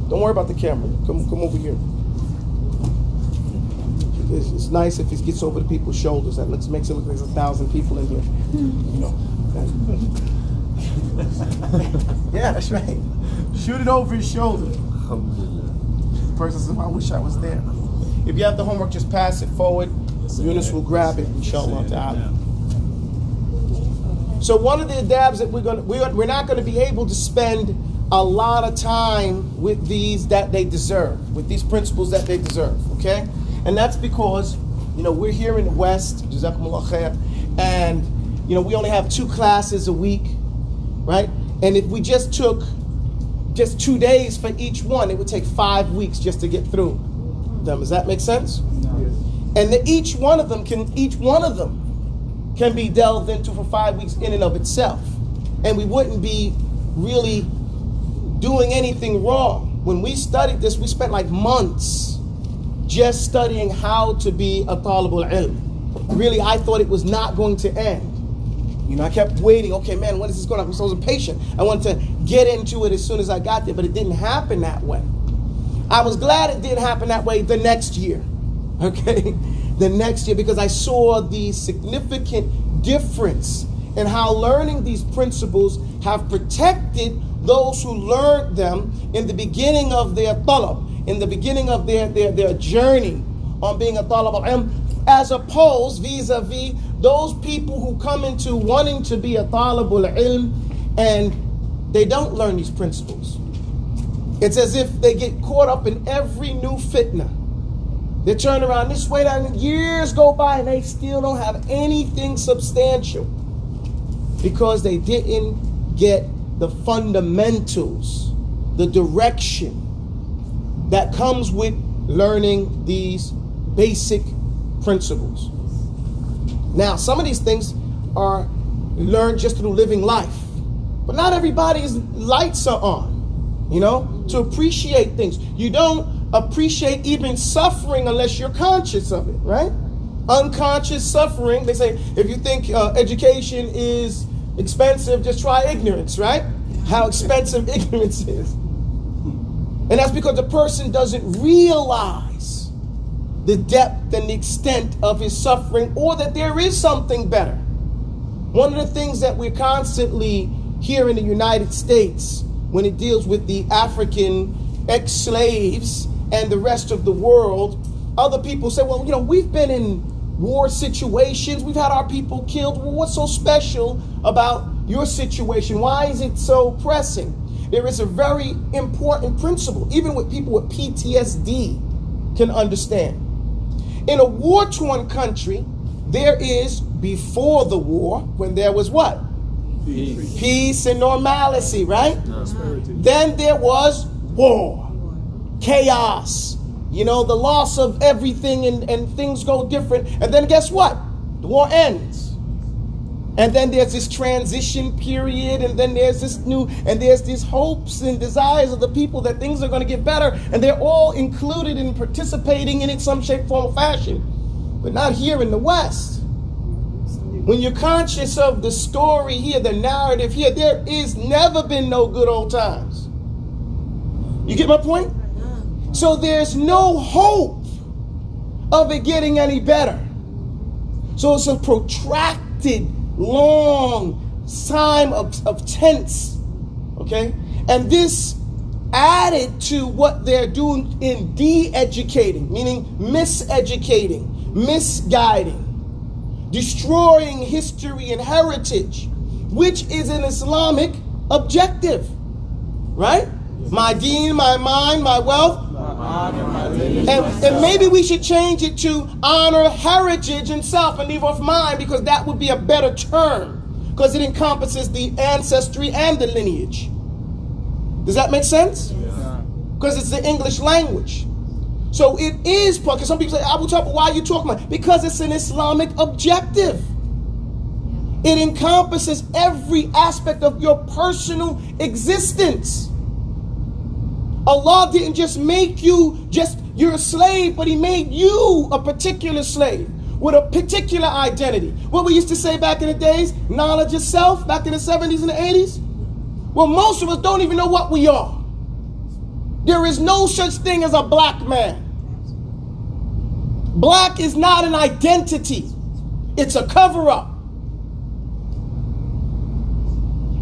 Don't worry about the camera. Come over here. It's nice if it gets over the people's shoulders. That makes it look like there's 1,000 people in here. You know. Yeah, that's right. Shoot it over his shoulder. The person says, I wish I was there. If you have the homework, just pass it forward. Yunus will grab it, inshallah ta'ala. So one of the adabs that we're not going to be able to spend a lot of time with these that they deserve, with these principles that they deserve, okay? And that's because, we're here in the West, Jazakumullah khair, and, we only have 2 classes a week, right? And if we just took 2 days for each one, it would take 5 weeks just to get through them. Does that make sense? No. And each one of them can be delved into for 5 weeks in and of itself. And we wouldn't be really doing anything wrong. When we studied this, we spent like months just studying how to be a talibul ilm. Really, I thought it was not going to end. I kept waiting. Okay, man, when is this going to happen? So I was impatient. I wanted to get into it as soon as I got there, but it didn't happen that way. I was glad it didn't happen that way the next year. Okay? The next year, because I saw the significant difference in how learning these principles have protected those who learned them in the beginning of their talab, in the beginning of their journey on being a talib al-ilm, as opposed vis-a-vis those people who come into wanting to be a talibul ilm and they don't learn these principles. It's as if they get caught up in every new fitna. They turn around this way, that, and years go by and they still don't have anything substantial because they didn't get the fundamentals, the direction that comes with learning these basic principles. Now, some of these things are learned just through living life, but not everybody's lights are on, to appreciate things. You don't appreciate even suffering unless you're conscious of it, right? Unconscious suffering, they say, if you think education is expensive, just try ignorance, right? How expensive ignorance is. And that's because the person doesn't realize the depth and the extent of his suffering, or that there is something better. One of the things that we're constantly here in the United States, when it deals with the African ex-slaves and the rest of the world, other people say, well, we've been in war situations, we've had our people killed. Well, what's so special about your situation? Why is it so pressing? There is a very important principle, even what people with PTSD can understand. In a war-torn country, there is, before the war, when there was what? Peace and normalcy, right? Then there was war, chaos, the loss of everything, and things go different. And then guess what? The war ends. And then there's this transition period, and then there's this and there's these hopes and desires of the people that things are going to get better, and they're all included in participating in it some shape, form, or fashion. But not here in the West. When you're conscious of the story here, the narrative here, there is never been no good old times. You get my point? So there's no hope of it getting any better. So it's a protracted, long time of tense, okay? And this added to what they're doing in de-educating, meaning miseducating, misguiding, destroying history and heritage, which is an Islamic objective, right? My deen, my mind, my wealth, and maybe we should change it to honor heritage and self and leave off mind, because that would be a better term, because it encompasses the ancestry and the lineage. Does that make sense? Because it's the English language. So it is, because some people say, Abu Talib, why are you talking about it? Because it's an Islamic objective. It encompasses every aspect of your personal existence. Allah didn't just make you you're a slave, but He made you a particular slave with a particular identity. What we used to say back in the days, knowledge of self, back in the 70s and the 80s. Well, most of us don't even know what we are. There is no such thing as a black man. Black is not an identity. It's a cover-up.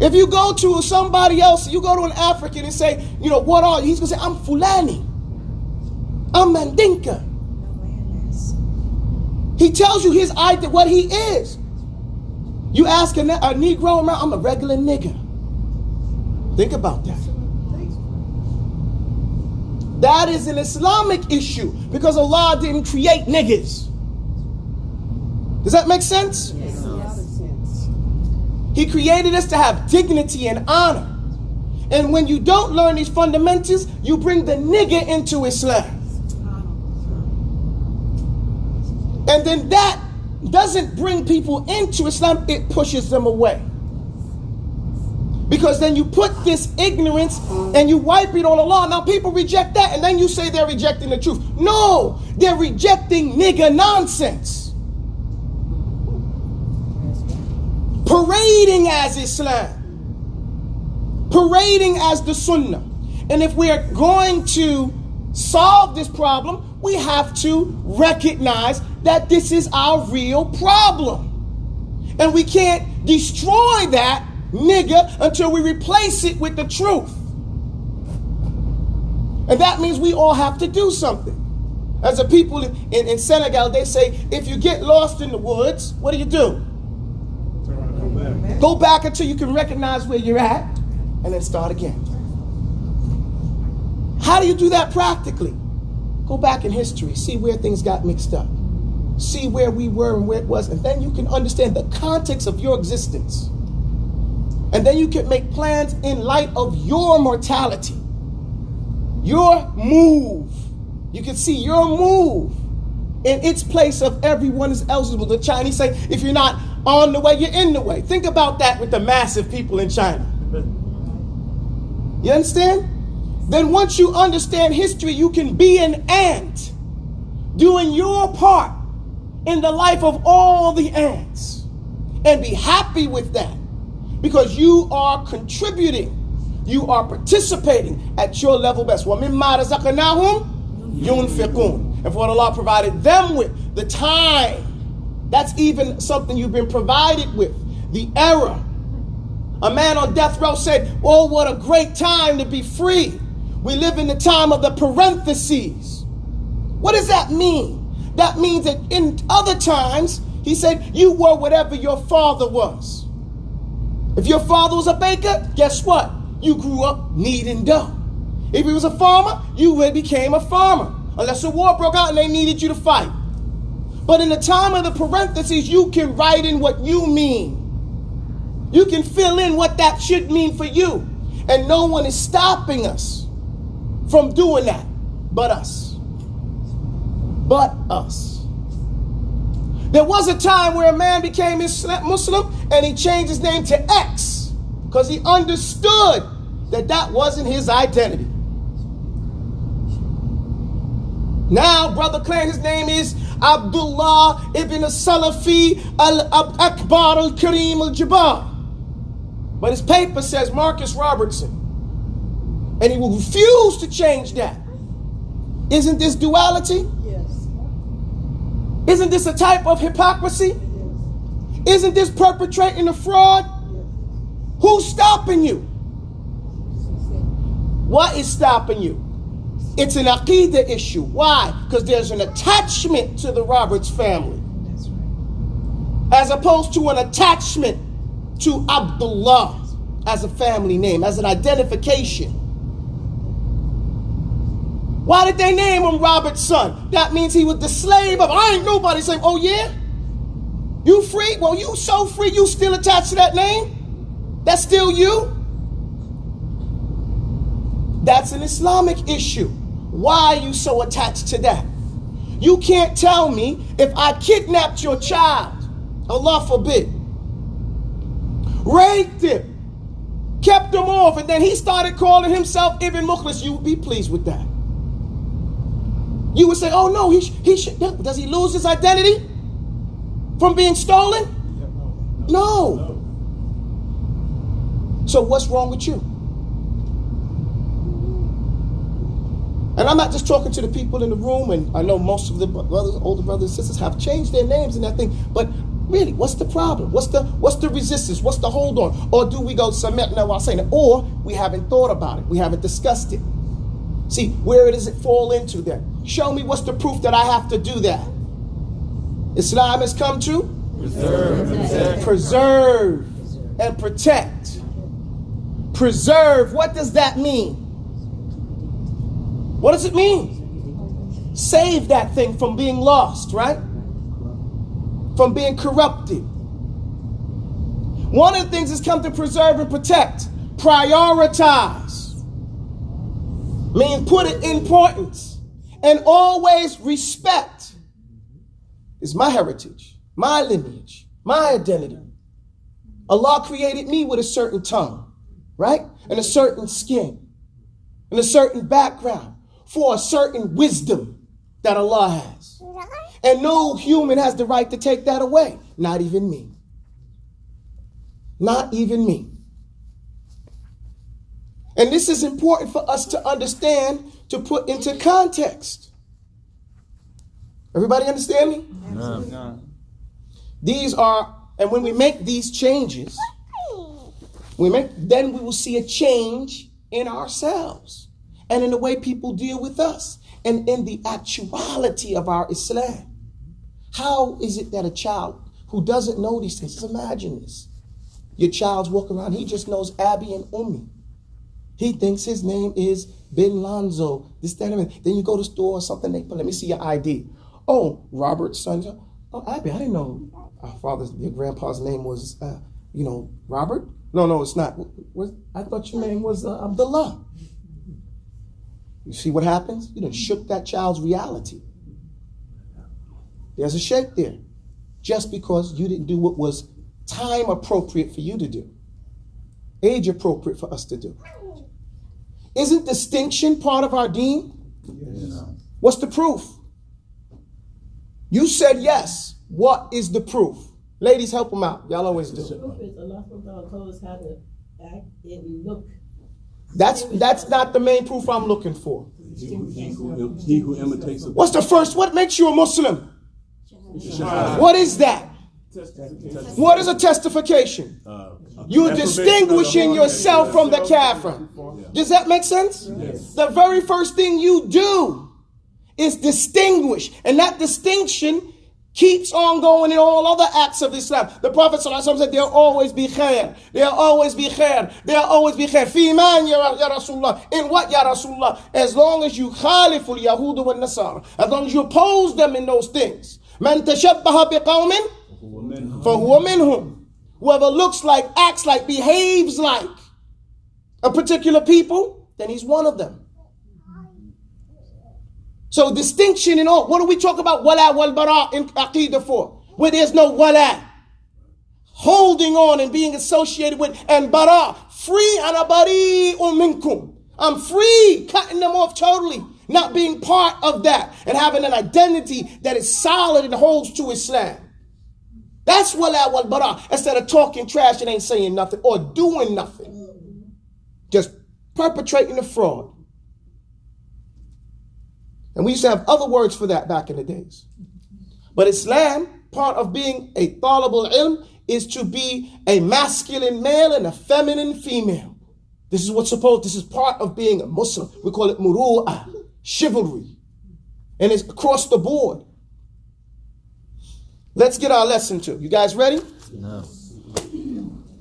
If you go to somebody else, you go to an African and say, you know, what are you? He's going to say, I'm Fulani. I'm Mandinka. He tells you his identity, what he is. You ask a Negro, I'm a regular nigga. Think about that. That is an Islamic issue because Allah didn't create niggas. Does that make sense? Yes. He created us to have dignity and honor. And when you don't learn these fundamentals, you bring the nigger into Islam. And then that doesn't bring people into Islam, it pushes them away. Because then you put this ignorance and you wipe it on Allah. Now people reject that and then you say they're rejecting the truth. No, they're rejecting nigger nonsense. Parading as Islam. Parading as the Sunnah. And if we are going to solve this problem, we have to recognize that this is our real problem. And we can't destroy that nigger until we replace it with the truth. And that means we all have to do something. As the people in Senegal, they say, if you get lost in the woods, what do? Go back until you can recognize where you're at, and then start again. How do you do that practically? Go back in history, see where things got mixed up. See where we were and where it was, and then you can understand the context of your existence. And then you can make plans in light of your mortality. Your move. You can see your move in its place of everyone else's. The Chinese say, if you're not on the way, you're in the way. Think about that with the massive people in China. You understand? Then once you understand history, you can be an ant doing your part in the life of all the ants and be happy with that because you are contributing. You are participating at your level best. وَمِمَّا رَزَقْنَاهُمْ يُنْفِقُونَ. And for what Allah provided them with, the time, that's even something you've been provided with. The era. A man on death row said, oh, what a great time to be free. We live in the time of the parentheses. What does that mean? That means that in other times, he said, you were whatever your father was. If your father was a baker, guess what? You grew up kneading dough. If he was a farmer, you became a farmer. Unless a war broke out and they needed you to fight. But in the time of the parentheses, you can write in what you mean. You can fill in what that should mean for you. And no one is stopping us from doing that but us. But us. There was a time where a man became Muslim and he changed his name to X because he understood that that wasn't his identity. Now, brother claims his name is Abdullah ibn Salafi al-Akbar al-Karim al-Jabbar. But his paper says Marcus Robertson. And he will refuse to change that. Isn't this duality? Yes. Isn't this a type of hypocrisy? Yes. Isn't this perpetrating a fraud? Yes. Who's stopping you? What is stopping you? It's an Aqidah issue. Why? Because there's an attachment to the Roberts family. That's right. As opposed to an attachment to Abdullah as a family name, as an identification. Why did they name him Robert's son? That means he was the slave of, I ain't nobody saying, oh yeah? You free? Well, you so free, you still attached to that name? That's still you? That's an Islamic issue. Why are you so attached to that? You can't tell me if I kidnapped your child, Allah forbid, raped him, kept him off, and then he started calling himself Ibn Mukhlis, you would be pleased with that. You would say, oh no, he should, does he lose his identity from being stolen? No. So what's wrong with you? And I'm not just talking to the people in the room, and I know most of the brothers, older brothers and sisters have changed their names and that thing, but really, what's the problem? What's the resistance? What's the hold on? Or do we go Sametna while saying it? Or we haven't thought about it. We haven't discussed it. See, where does it fall into then? Show me what's the proof that I have to do that. Islam has come to preserve and protect. Preserve, what does that mean? What does it mean? Save that thing from being lost, right? From being corrupted. One of the things it's come to preserve and protect. Prioritize. Means put it in importance. And always respect. Is my heritage, my lineage, my identity. Allah created me with a certain tongue, right? And a certain skin. And a certain background. For a certain wisdom that Allah has. And no human has the right to take that away. Not even me. Not even me. And this is important for us to understand, to put into context. Everybody understand me? No. These are, and when we make these changes, then we will see a change in ourselves and in the way people deal with us and in the actuality of our Islam. How is it that a child who doesn't know these things, just imagine this. Your child's walking around, he just knows Abby and Ummi. He thinks his name is Ben Lonzo, this, that, and that. Then you go to the store or something, they put, let me see your ID. Oh, Robert's son. Oh, Abby, I didn't know your grandpa's name was, Robert? No, it's not. I thought your name was Abdullah. You see what happens? You done shook that child's reality. There's a Shaikh there. Just because you didn't do what was time appropriate for you to do. Age appropriate for us to do. Isn't distinction part of our deen? Yes. What's the proof? You said yes. What is the proof? Ladies, help them out. Y'all always do. The proof is Allah told us how to act and look. That's not the main proof I'm looking for. He who imitates. What's the first? What makes you a Muslim? What is that? What is a testification? You're distinguishing yourself from the kafir. Does that make sense? Yes. The very first thing you do is distinguish. And that distinction keeps on going in all other acts of Islam. The Prophet ﷺ said, there'll always be khair. There'll always be khair. There'll always be khair. Fi man ya Rasulullah. In what ya Rasulullah? As long as you khaliful Yahuda wa Nasara. As long as you oppose them in those things. Man tashabbaha biqawmin fahuwa minhum. Whoever looks like, acts like, behaves like a particular people, then he's one of them. So distinction in all. What do we talk about wala wal bara in aqidah for? Where there's no wala. Holding on and being associated with, and bara. Free ana bari'un minkum. I'm free, cutting them off totally. Not being part of that. And having an identity that is solid and holds to Islam. That's wala wal bara. Instead of talking trash and ain't saying nothing or doing nothing. Just perpetrating the fraud. And we used to have other words for that back in the days. But Islam, part of being a talibul ilm, is to be a masculine male and a feminine female. This is part of being a Muslim. We call it muru'ah, chivalry. And it's across the board. Let's get our lesson to. You guys ready? No.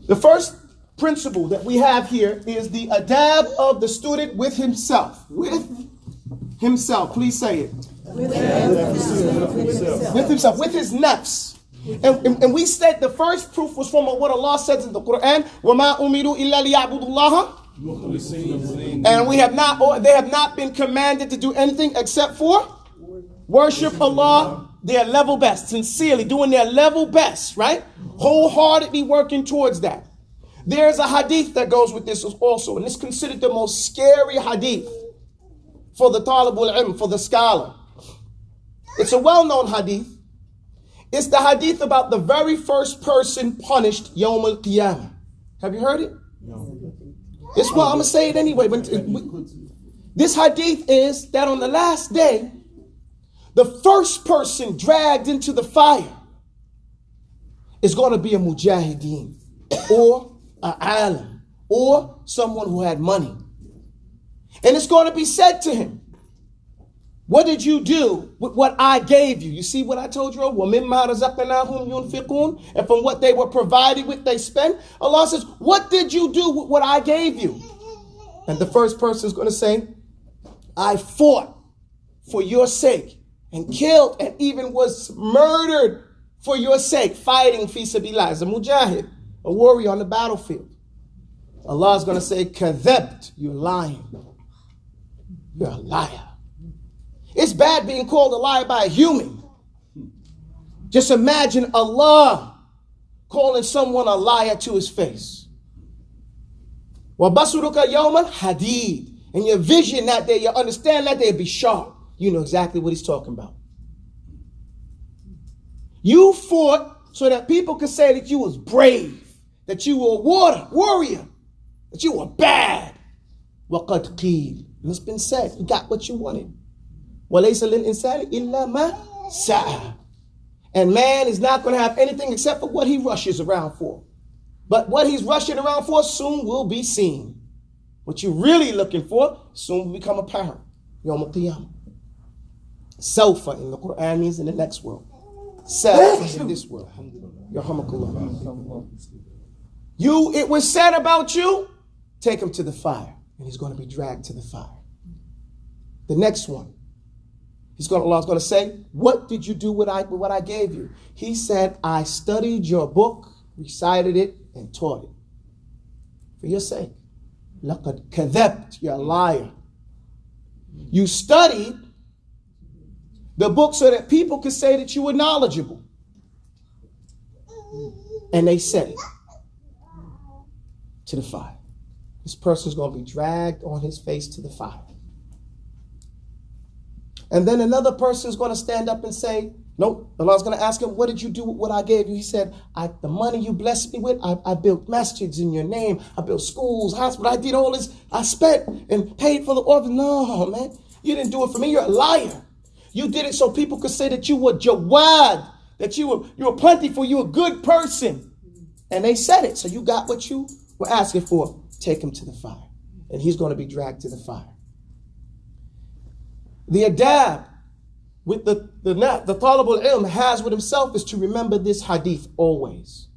The first principle that we have here is the adab of the student with himself. With himself. Please say it. With himself. With his nafs. And we said the first proof was from what Allah says in the Quran. وَمَا أُمِرُوا إِلَّا لِيَعْبُدُوا اللَّهَ. And they have not been commanded to do anything except for worship Allah their level best, sincerely doing their level best, right? Wholeheartedly working towards that. There's a hadith that goes with this also, and it's considered the most scary hadith for the talibul ilm, for the scholar. It's a well-known hadith. It's the hadith about the very first person punished Yawm al-Qiyamah. Have you heard it? No. It's well, I'm going to say it anyway. But This hadith is that on the last day, the first person dragged into the fire is going to be a mujahideen or an alim or someone who had money. And it's going to be said to him, what did you do with what I gave you? You see what I told you? وَمِمَّا رَزَقْنَاهُمْ يُنْفِقُونَ. And from what they were provided with, they spent. Allah says, what did you do with what I gave you? And the first person is going to say, I fought for your sake and killed and even was murdered for your sake, fighting fi sabilillah as a mujahid, a warrior on the battlefield. Allah is going to say, kadhabt, you're lying. You're a liar. It's bad being called a liar by a human. Just imagine Allah calling someone a liar to his face. وَبَصُرُكَ يَوْمًا حَدِيدٌ. And your vision that day, your understand that day will be sharp. You know exactly what he's talking about. You fought so that people could say that you was brave, that you were a warrior, that you were bad. وَقَدْ قِيلٌ. And it's been said, you got what you wanted. وَلَيْسَ لِلْإِنسَانِ إِلَّا مَا سَعَى. And man is not going to have anything except for what he rushes around for. But what he's rushing around for soon will be seen. What you're really looking for soon will become apparent. Yawm al-Qiyamah. Sawfa in the Quran means in the next world. Sawfa in this world. Yarhamakullah. It was said about you, take him to the fire. And he's going to be dragged to the fire. The next one. Allah's going to say, what did you do with what I gave you? He said, I studied your book, recited it, and taught it. For your sake. لَقَدْ كَذَبْتَ. You're a liar. You studied the book so that people could say that you were knowledgeable. And they said it to the fire. This person's going to be dragged on his face to the fire. And then another person is going to stand up and say, nope. Allah's going to ask him, what did you do with what I gave you? He said, the money you blessed me with, I built masjids in your name. I built schools, hospitals. I did all this. I spent and paid for the orphans. No, man. You didn't do it for me. You're a liar. You did it so people could say that you were jawad, that you were plentiful, you were a good person. And they said it. So you got what you were asking for. Take him to the fire. And he's going to be dragged to the fire. The adab with the talibul ilm has with himself is to remember this hadith always.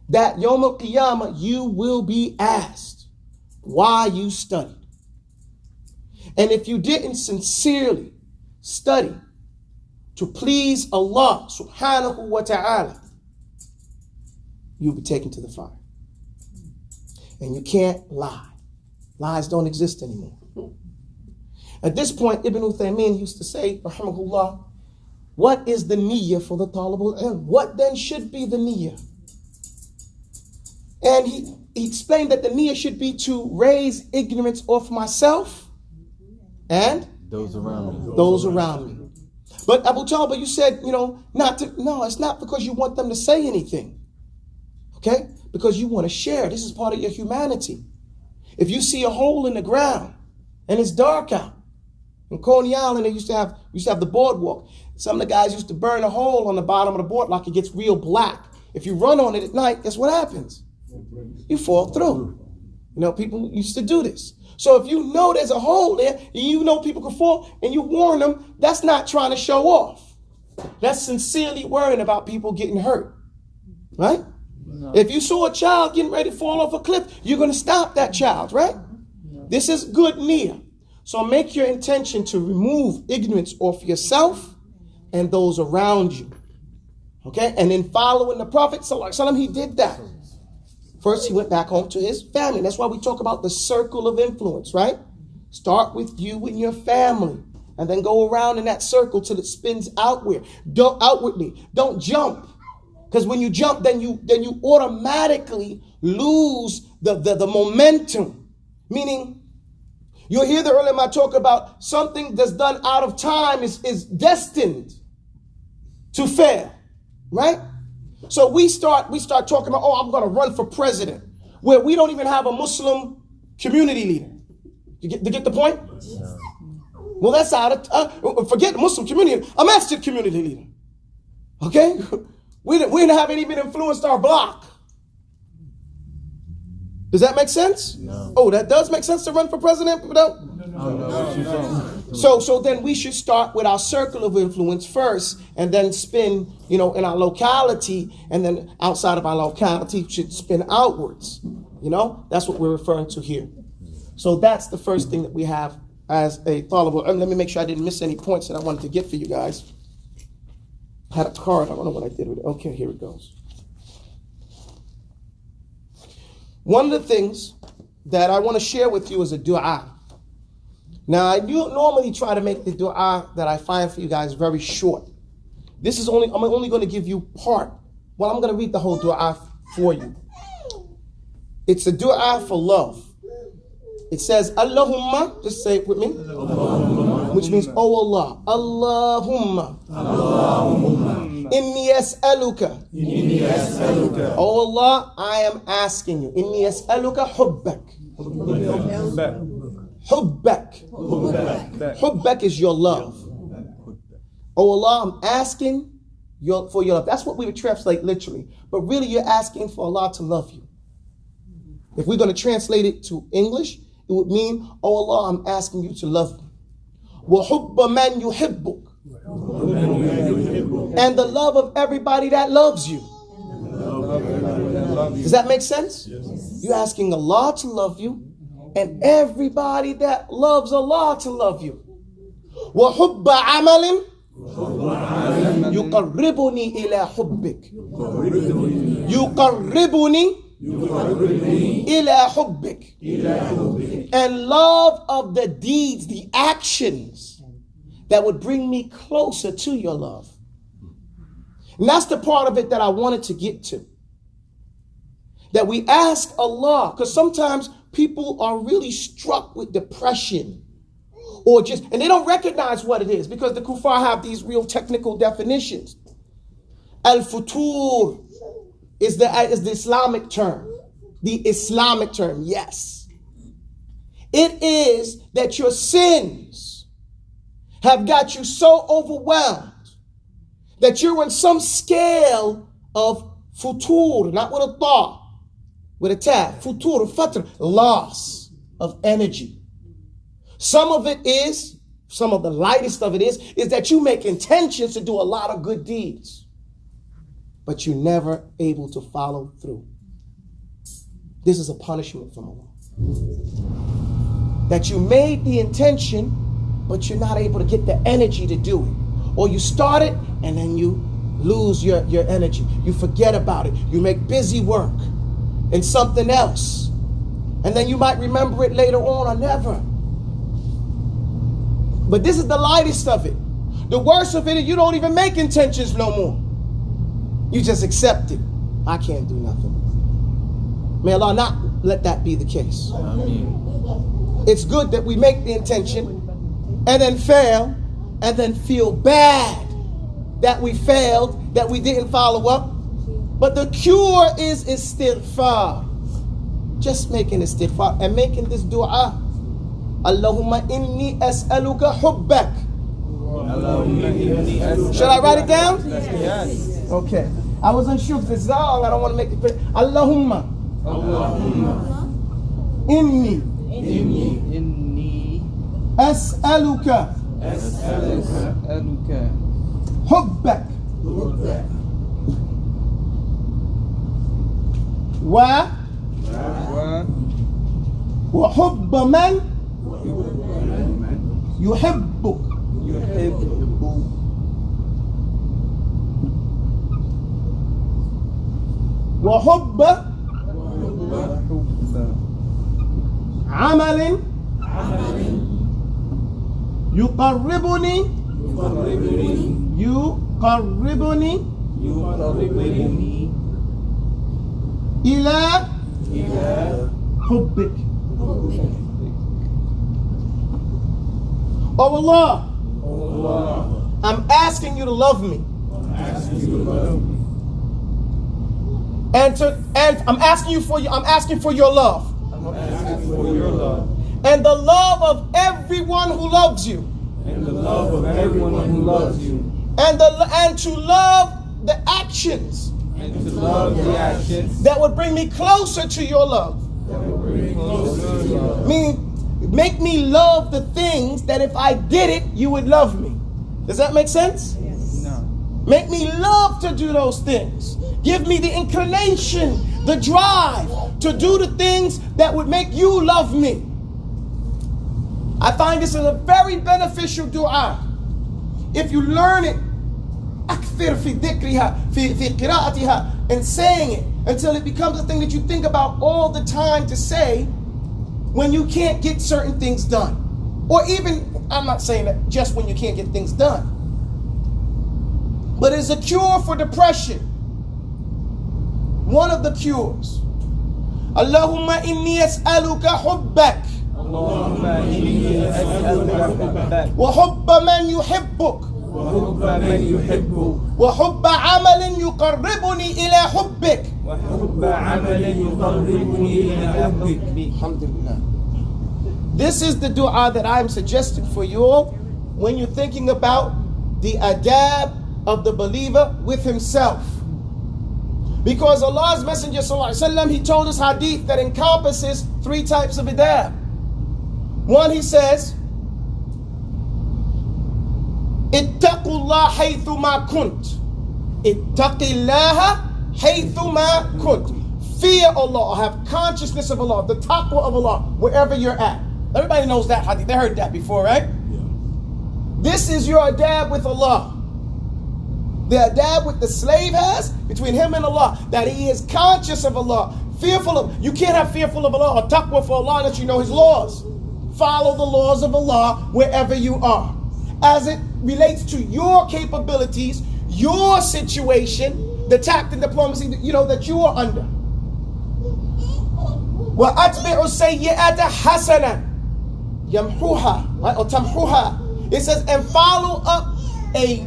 That Yawm al-Qiyamah you will be asked why you studied. And if you didn't sincerely study to please Allah subhanahu wa ta'ala, you'll be taken to the fire. And you can't lie. Lies don't exist anymore. At this point, Ibn Uthaymin used to say, rahimahullah, what is the niyyah for the talibul ilm? What then should be the niyyah? And he explained that the niyyah should be to raise ignorance off myself and those around me. But Abu Talib, you said, no, it's not because you want them to say anything. Okay? Because you want to share. This is part of your humanity. If you see a hole in the ground and it's dark out, in Coney Island, they used to have the boardwalk. Some of the guys used to burn a hole on the bottom of the boardwalk. It gets real black. If you run on it at night, guess what happens? You fall through. People used to do this. So if you know there's a hole there, and you know people can fall, and you warn them, that's not trying to show off. That's sincerely worrying about people getting hurt. Right? No. If you saw a child getting ready to fall off a cliff, you're going to stop that child, right? No. This is good niyyah. So make your intention to remove ignorance off yourself and those around you. Okay? And then following the Prophet ﷺ, he did that. First, he went back home to his family. That's why we talk about the circle of influence, right? Start with you and your family. And then go around in that circle till it spins outwardly. Don't jump. Because when you jump, then you automatically lose the momentum. Meaning, you'll hear the ulama talk about something that's done out of time is destined to fail, right? So we start talking about, I'm going to run for president, where we don't even have a Muslim community leader. You get the point? Well, that's out of, forget the Muslim community. A masjid community leader. Okay? We haven't even influenced our block. Does that make sense? No. Oh, that does make sense to run for president? No. So then we should start with our circle of influence first and then spin, in our locality, and then outside of our locality should spin outwards. That's what we're referring to here. So that's the first thing that we have as a talib al-ilm. Let me make sure I didn't miss any points that I wanted to get for you guys. I had a card. I don't know what I did with it. Okay, here it goes. One of the things that I want to share with you is a dua. Now, I do normally try to make the dua that I find for you guys very short. I'm only going to give you part. Well, I'm going to read the whole dua for you. It's a dua for love. It says, Allahumma, just say it with me, Allahumma, which means, oh Allah, Allahumma, inni as'aluka, oh Allah, I am asking you, inni as'aluka hubbak. Hubbak is your love. Oh Allah, I'm asking for your love. That's what we would translate literally. But really, you're asking for Allah to love you. If we're going to translate it to English, it would mean, oh Allah, I'm asking you to love me. وَحُبَّ مَنْ يُحِبُّكَ. And the love of everybody that loves you. Does that make sense? You're asking Allah to love you and everybody that loves Allah to love you. وَحُبَّ عَمَلٍ يُقَرِّبُنِي إِلَى حُبِّكَ. يُقَرِّبُنِي إِلَى حُبِّكَ. And love of the deeds, the actions that would bring me closer to your love. And that's the part of it that I wanted to get to. That we ask Allah, because sometimes people are really struck with depression and they don't recognize what it is because the kuffar have these real technical definitions. Al-futur is the Islamic term. The Islamic term, yes. It is that your sins have got you so overwhelmed that you're in some scale of futur, not with a ta, with a tab, futur, fatr, loss of energy. Some of the lightest of it is that you make intentions to do a lot of good deeds, but you're never able to follow through. This is a punishment from Allah. That you made the intention, but you're not able to get the energy to do it. Or you start it, and then you lose your energy. You forget about it. You make busy work in something else. And then you might remember it later on or never. But this is the lightest of it. The worst of it is you don't even make intentions no more. You just accept it. I can't do nothing. May Allah not let that be the case. Amen. It's good that we make the intention and then fail and then feel bad that we failed, that we didn't follow up. But the cure is istighfar. Just making istighfar and making this dua. Allahumma inni as'aluka hubbak. Should I write it down? Yes. Okay. I was unsure if it's long. I don't want to make it clear. Allahumma. Inni. As'aluka. Hubbak. وحب من يحبك. وحب عمل يقربني إلى حبك. Oh Allah, I'm asking you to love me. And I'm asking for your love. And the love of everyone who loves you. And the love of everyone who loves you. And to love the actions. And to love the actions that would bring me closer to your love. that will bring me closer to your love. Meaning, make me love the things that if I did it, you would love me. Does that make sense? No. Make me love to do those things. Give me the inclination, the drive to do the things that would make you love me. I find this is a very beneficial dua. If you learn it, أكثر في ذكرها في قراءتها, and saying it until it becomes a thing that you think about all the time to say when you can't get certain things done. Or even, I'm not saying that just when you can't get things done, but it's a cure for depression. One of the cures. Allahumma inni as'aluka hubbak اللهم إني أسألك حبك وحب من يحبك وحب من يحبك وحب عمل يقربني إلى حبك. وحب عمل يقربني إلى حبك. Alhamdulillah. This is the dua that I'm suggesting for you all when you're thinking about the adab of the believer with himself. Because Allah's Messenger ﷺ, he told us hadith that encompasses 3 types of adab. One, he says, Ittaqullah haythuma kunt. Ittaqillaha haythuma kunt. Fear Allah, or have consciousness of Allah, the taqwa of Allah, wherever you're at. Everybody knows that hadith. They heard that before, right? This is your adab with Allah. The adab with the slave has between him and Allah, that he is conscious of Allah, fearful of. You can't have fearful of Allah or taqwa for Allah unless you know His laws. Follow the laws of Allah wherever you are, as it relates to your capabilities, your situation, the tact and diplomacy that that you are under. وَأَتْبِعُ السَّيِّئَةَ حَسَنًا يَمْحُوهَا, right? Or tamhuha. It says, and follow up a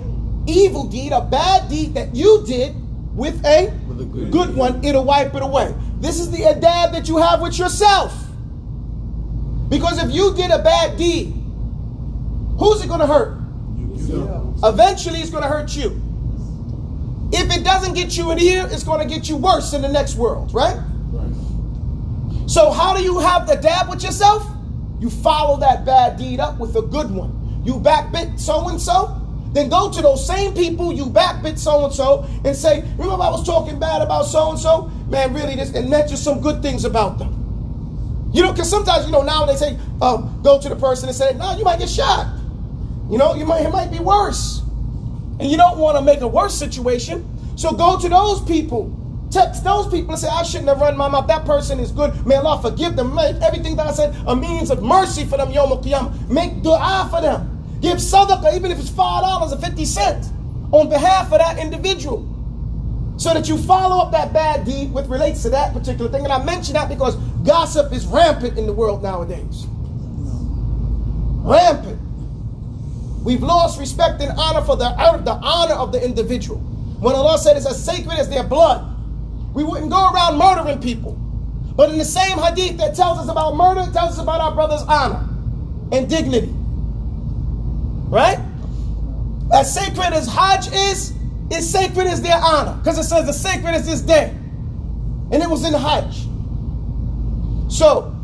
evil deed, a bad deed that you did with a good one, it'll wipe it away. This is the adab that you have with yourself. Because if you did a bad deed, who's it going to hurt? Eventually it's going to hurt you. If it doesn't get you in here, it's going to get you worse in the next world, right? So how do you have the adab with yourself? You follow that bad deed up with a good one. You backbit so-and-so, then go to those same people you backbit so-and-so and say, remember I was talking bad about so-and-so? Man, really, this, and mention some good things about them. Because sometimes, now they say, go to the person and say, no, you might get shot. It might be worse. And you don't want to make a worse situation. So go to those people, text those people and say, I shouldn't have run my mouth. That person is good. May Allah forgive them. Make everything that I said a means of mercy for them, Yawm al-Qiyamah. Make dua for them. Give sadaqah, even if it's $5 or 50 cents, on behalf of that individual. So that you follow up that bad deed which relates to that particular thing. And I mention that because gossip is rampant in the world nowadays. Rampant. We've lost respect and honor for the honor of the individual. When Allah said it's as sacred as their blood, we wouldn't go around murdering people. But in the same hadith that tells us about murder, it tells us about our brother's honor and dignity. Right? As sacred as Hajj is sacred as their honor. Because it says as sacred as this day. And it was in Hajj. So,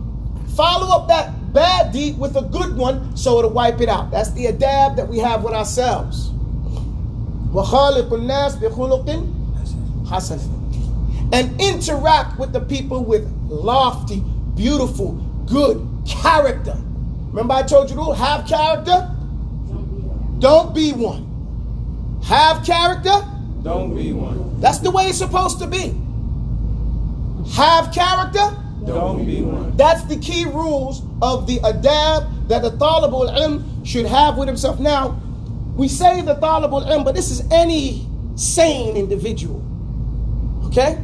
follow up that bad deed with a good one so it'll wipe it out. That's the adab that we have with ourselves. وَخَالِقُ النَّاسِ بِخُلُقٍ حَسَنٍ. And interact with the people with lofty, beautiful, good character. Remember I told you to have character? Don't be one. Have character? Don't be one. That's the way it's supposed to be. Have character? Don't be one. That's the key rules of the adab that the talibul ilm should have with himself. Now, we say the talibul ilm, but this is any sane individual. Okay?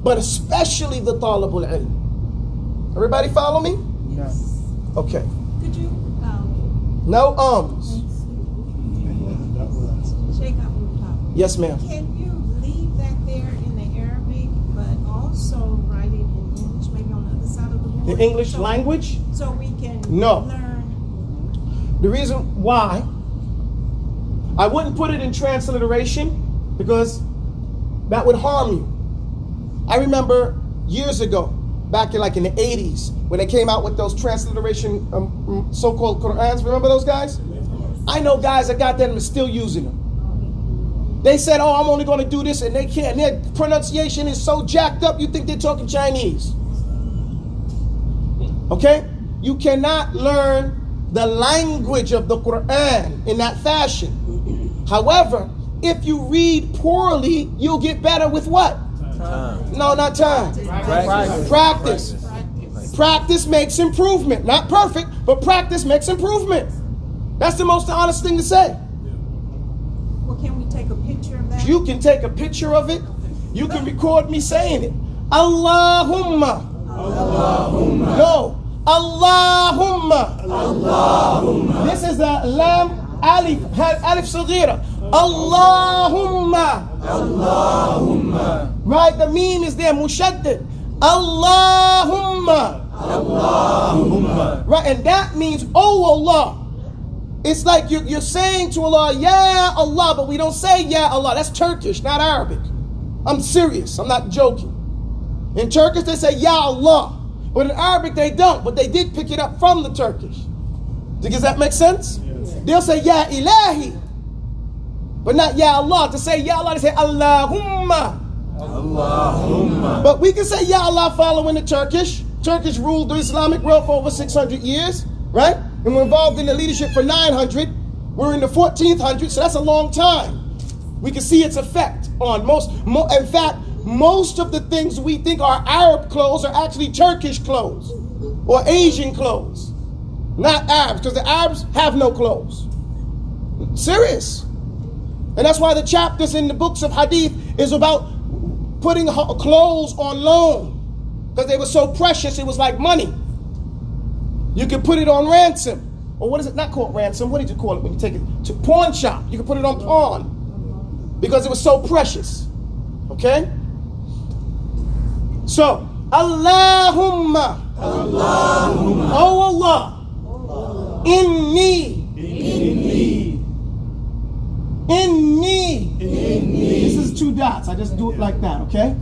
But especially the talibul ilm. Everybody follow me? Yes. Okay. Could you, No ums. Shaikh Abu Talib, Yes, ma'am. can you leave that there in the Arabic, but also write it in English, maybe on the other side of the board? The English So- language? So we can No. learn? The reason why I wouldn't put it in transliteration because that would harm you. I remember years ago, back in the 80s, when they came out with those transliteration so-called Qur'ans. Remember those guys? I know guys that got them and still using them. They said, oh, I'm only going to do this, and they can't. And their pronunciation is so jacked up, you think they're talking Chinese. Okay? You cannot learn the language of the Quran in that fashion. However, if you read poorly, you'll get better with what? Time. No, not time. Practice. Practice makes improvement. Not perfect, but practice makes improvement. That's the most honest thing to say. Well, can we take a picture of that? You can take a picture of it. You can record me saying it. Allahumma. Allahumma. No. Allahumma. Allahumma. This is a lam alif saghira. Allahumma. Allahumma. Right? The meme is there, mushaddid. Allahumma. Allahumma. Right? And that means, oh Allah. It's like you're saying to Allah, Ya Allah, but we don't say Ya Allah. That's Turkish, not Arabic. I'm serious. I'm not joking. In Turkish, they say Ya Allah. But in Arabic, they don't. But they did pick it up from the Turkish. Does that make sense? Yes. They'll say Ya Ilahi, but not Ya Allah. To say Ya Allah, they say Allahumma. Allahumma. But we can say Ya Allah following the Turkish. Turkish ruled the Islamic world for over 600 years, right? And we're involved in the leadership for 900. We're in the 1400s, so that's a long time. We can see its effect on in fact, most of the things we think are Arab clothes are actually Turkish clothes or Asian clothes, not Arabs, because the Arabs have no clothes. Serious. And that's why the chapters in the books of Hadith is about putting clothes on loan, because they were so precious, it was like money. You could put it on ransom. Or what is it? Not called ransom. What did you call it when you take it to pawn shop? You could put it on pawn because it was so precious. Okay? So, Allahumma. Allahumma. Oh Allah. Inni. This is 2 dots. I just do it like that, okay?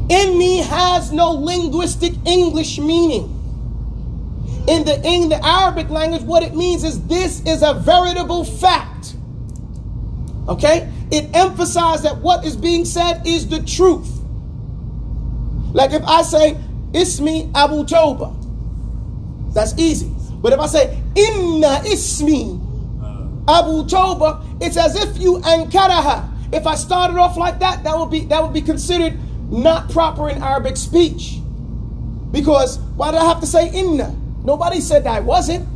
Inni has no linguistic English meaning. In the Arabic language, what it means is this is a veritable fact. Okay? It emphasizes that what is being said is the truth. Like if I say, Ismi Abu Taubah, that's easy. But if I say, Inna Ismi Abu Taubah, it's as if you ankaraha. If I started off like that, that would be considered not proper in Arabic speech. Because why did I have to say inna? Nobody said that I wasn't.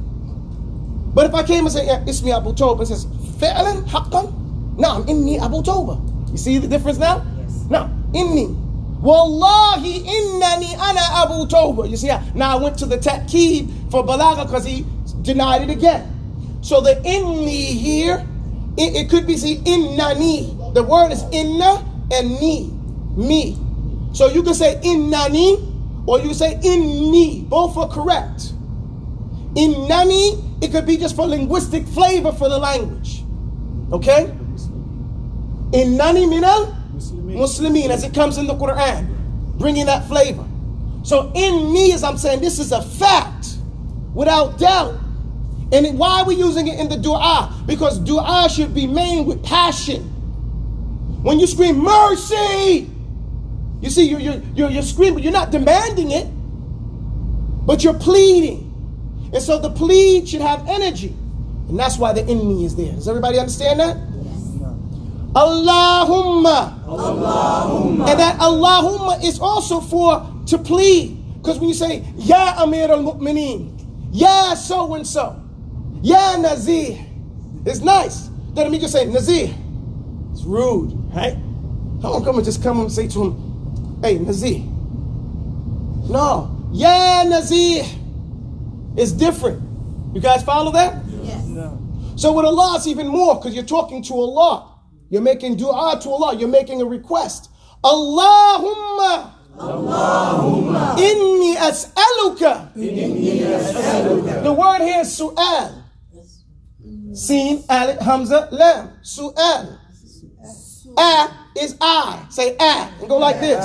But if I came and said, yeah, Ismi Abu Taubah, it says, Fi'lan, haqqan, na'am, inni Abu Taubah. You see the difference now? Yes. No, inni. Wallahi innani ana Abu Taubah. You see, now I went to the ta'keed for balagha because he denied it again. So the inni here, it could be see innani. The word is inna and ni, me. So you can say innani or you say inni. Both are correct. Innani, it could be just for linguistic flavor for the language. Okay? Innani minal Muslimin, as it comes in the Quran, bringing that flavor. So in me, as I'm saying, this is a fact, without doubt. And why are we using it in the dua? Because dua should be made with passion. When you scream mercy, you see, you're screaming, you're not demanding it, but you're pleading. And so the plead should have energy. And that's why the in me is there. Does everybody understand that? Allahumma. Allahumma. And that Allahumma is also to plead. Because when you say, Ya Amir al-Mu'mineen, Ya so-and-so, Ya Nazir, it's nice. Doesn't mean just say Nazir. It's rude, right? How come and just come and say to him, hey, Nazir. No, Ya Nazir is different. You guys follow that? Yes. No. So with Allah, it's even more because you're talking to Allah. You're making dua to Allah. You're making a request. Allahumma. Inni as'aluka. The word here is su'al. Sin, alif, hamza, lam. Su'al. A is I. Say a and go like this.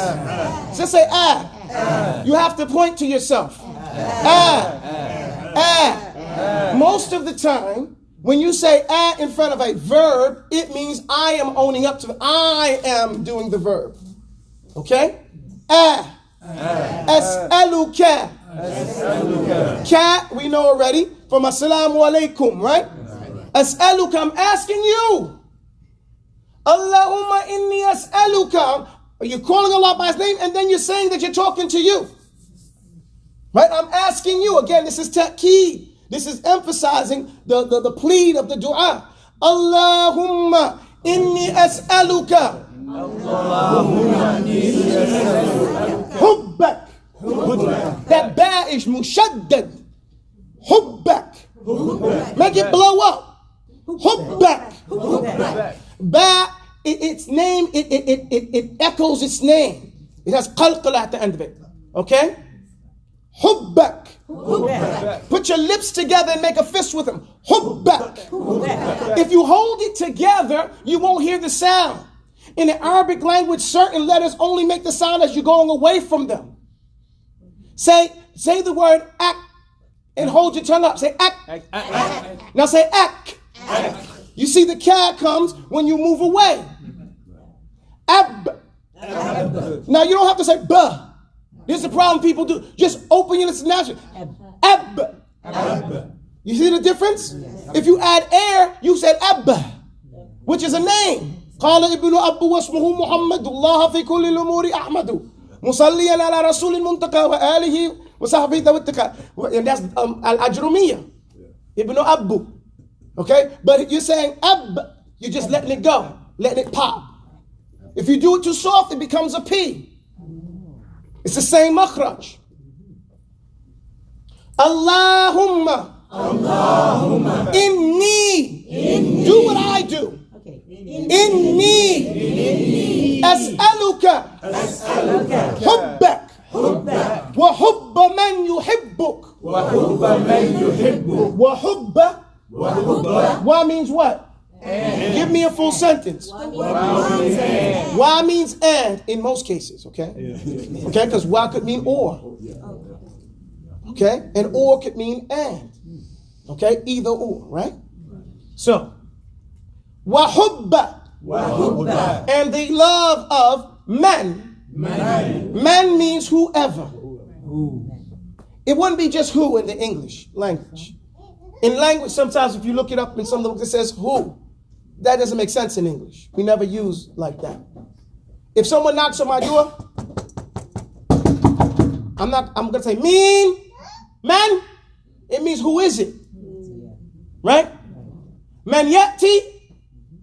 Just say a. You have to point to yourself. A. Most of the time, when you say a in front of a verb, it means I am owning up to it. I am doing the verb. Okay? A. As'aluka. Ka, we know already from assalamu alaikum, right? As'aluka, I'm asking you. Allahumma inni as'aluka. Are you calling Allah by his name? And then you're saying that you're talking to you. Right? I'm asking you. Again, this is ta'keed. This is emphasizing the plead of the dua. Allahumma inni as'aluka. Hubbak. That ba is mushaddad. Hubbak. Make it blow up. Hubbak. Ba, its name, it echoes its name. It has qalqala at the end of it. Okay? Hubbak. Put your lips together and make a fist with them. Hubbak. If you hold it together, you won't hear the sound. In the Arabic language, certain letters only make the sound as you're going away from them. Say the word ak and hold your tongue up. Say ak. Now say ak. You see the ka comes when you move away. Ab. Now you don't have to say ba. This is the problem people do. Just open your lips naturally. Ab. You see the difference? If you add air, you said abba, which is a name. قال ابن أبو واسمه محمد الله في كل الأمور أحمد مصليا على رسول المنتقى وآله وصحبه ذوي التقى. And that's al-Ajrumiyya. Ibn Abu. Okay? But you're saying ab, you're just letting it go, letting it pop. If you do it too soft, it becomes a P. It's the same makhraj. Allahumma. Inni. Do what I do. Inni. As'aluka. Hubbak. Wa hubba man yuhibbuk. Wa hubba. Wa means what? And. Give me a full sentence. Wa means and in most cases, okay? Okay, because wa could mean or. Okay? And or could mean and. Okay? Either or, right? So, wa hubba. And the love of man. Man means whoever. It wouldn't be just who in the English language. In language, sometimes if you look it up in some of the books, it says who. That doesn't make sense in English. We never use like that. If someone knocks on my door, I'm going to say, man. It means who is it? Right? Man yati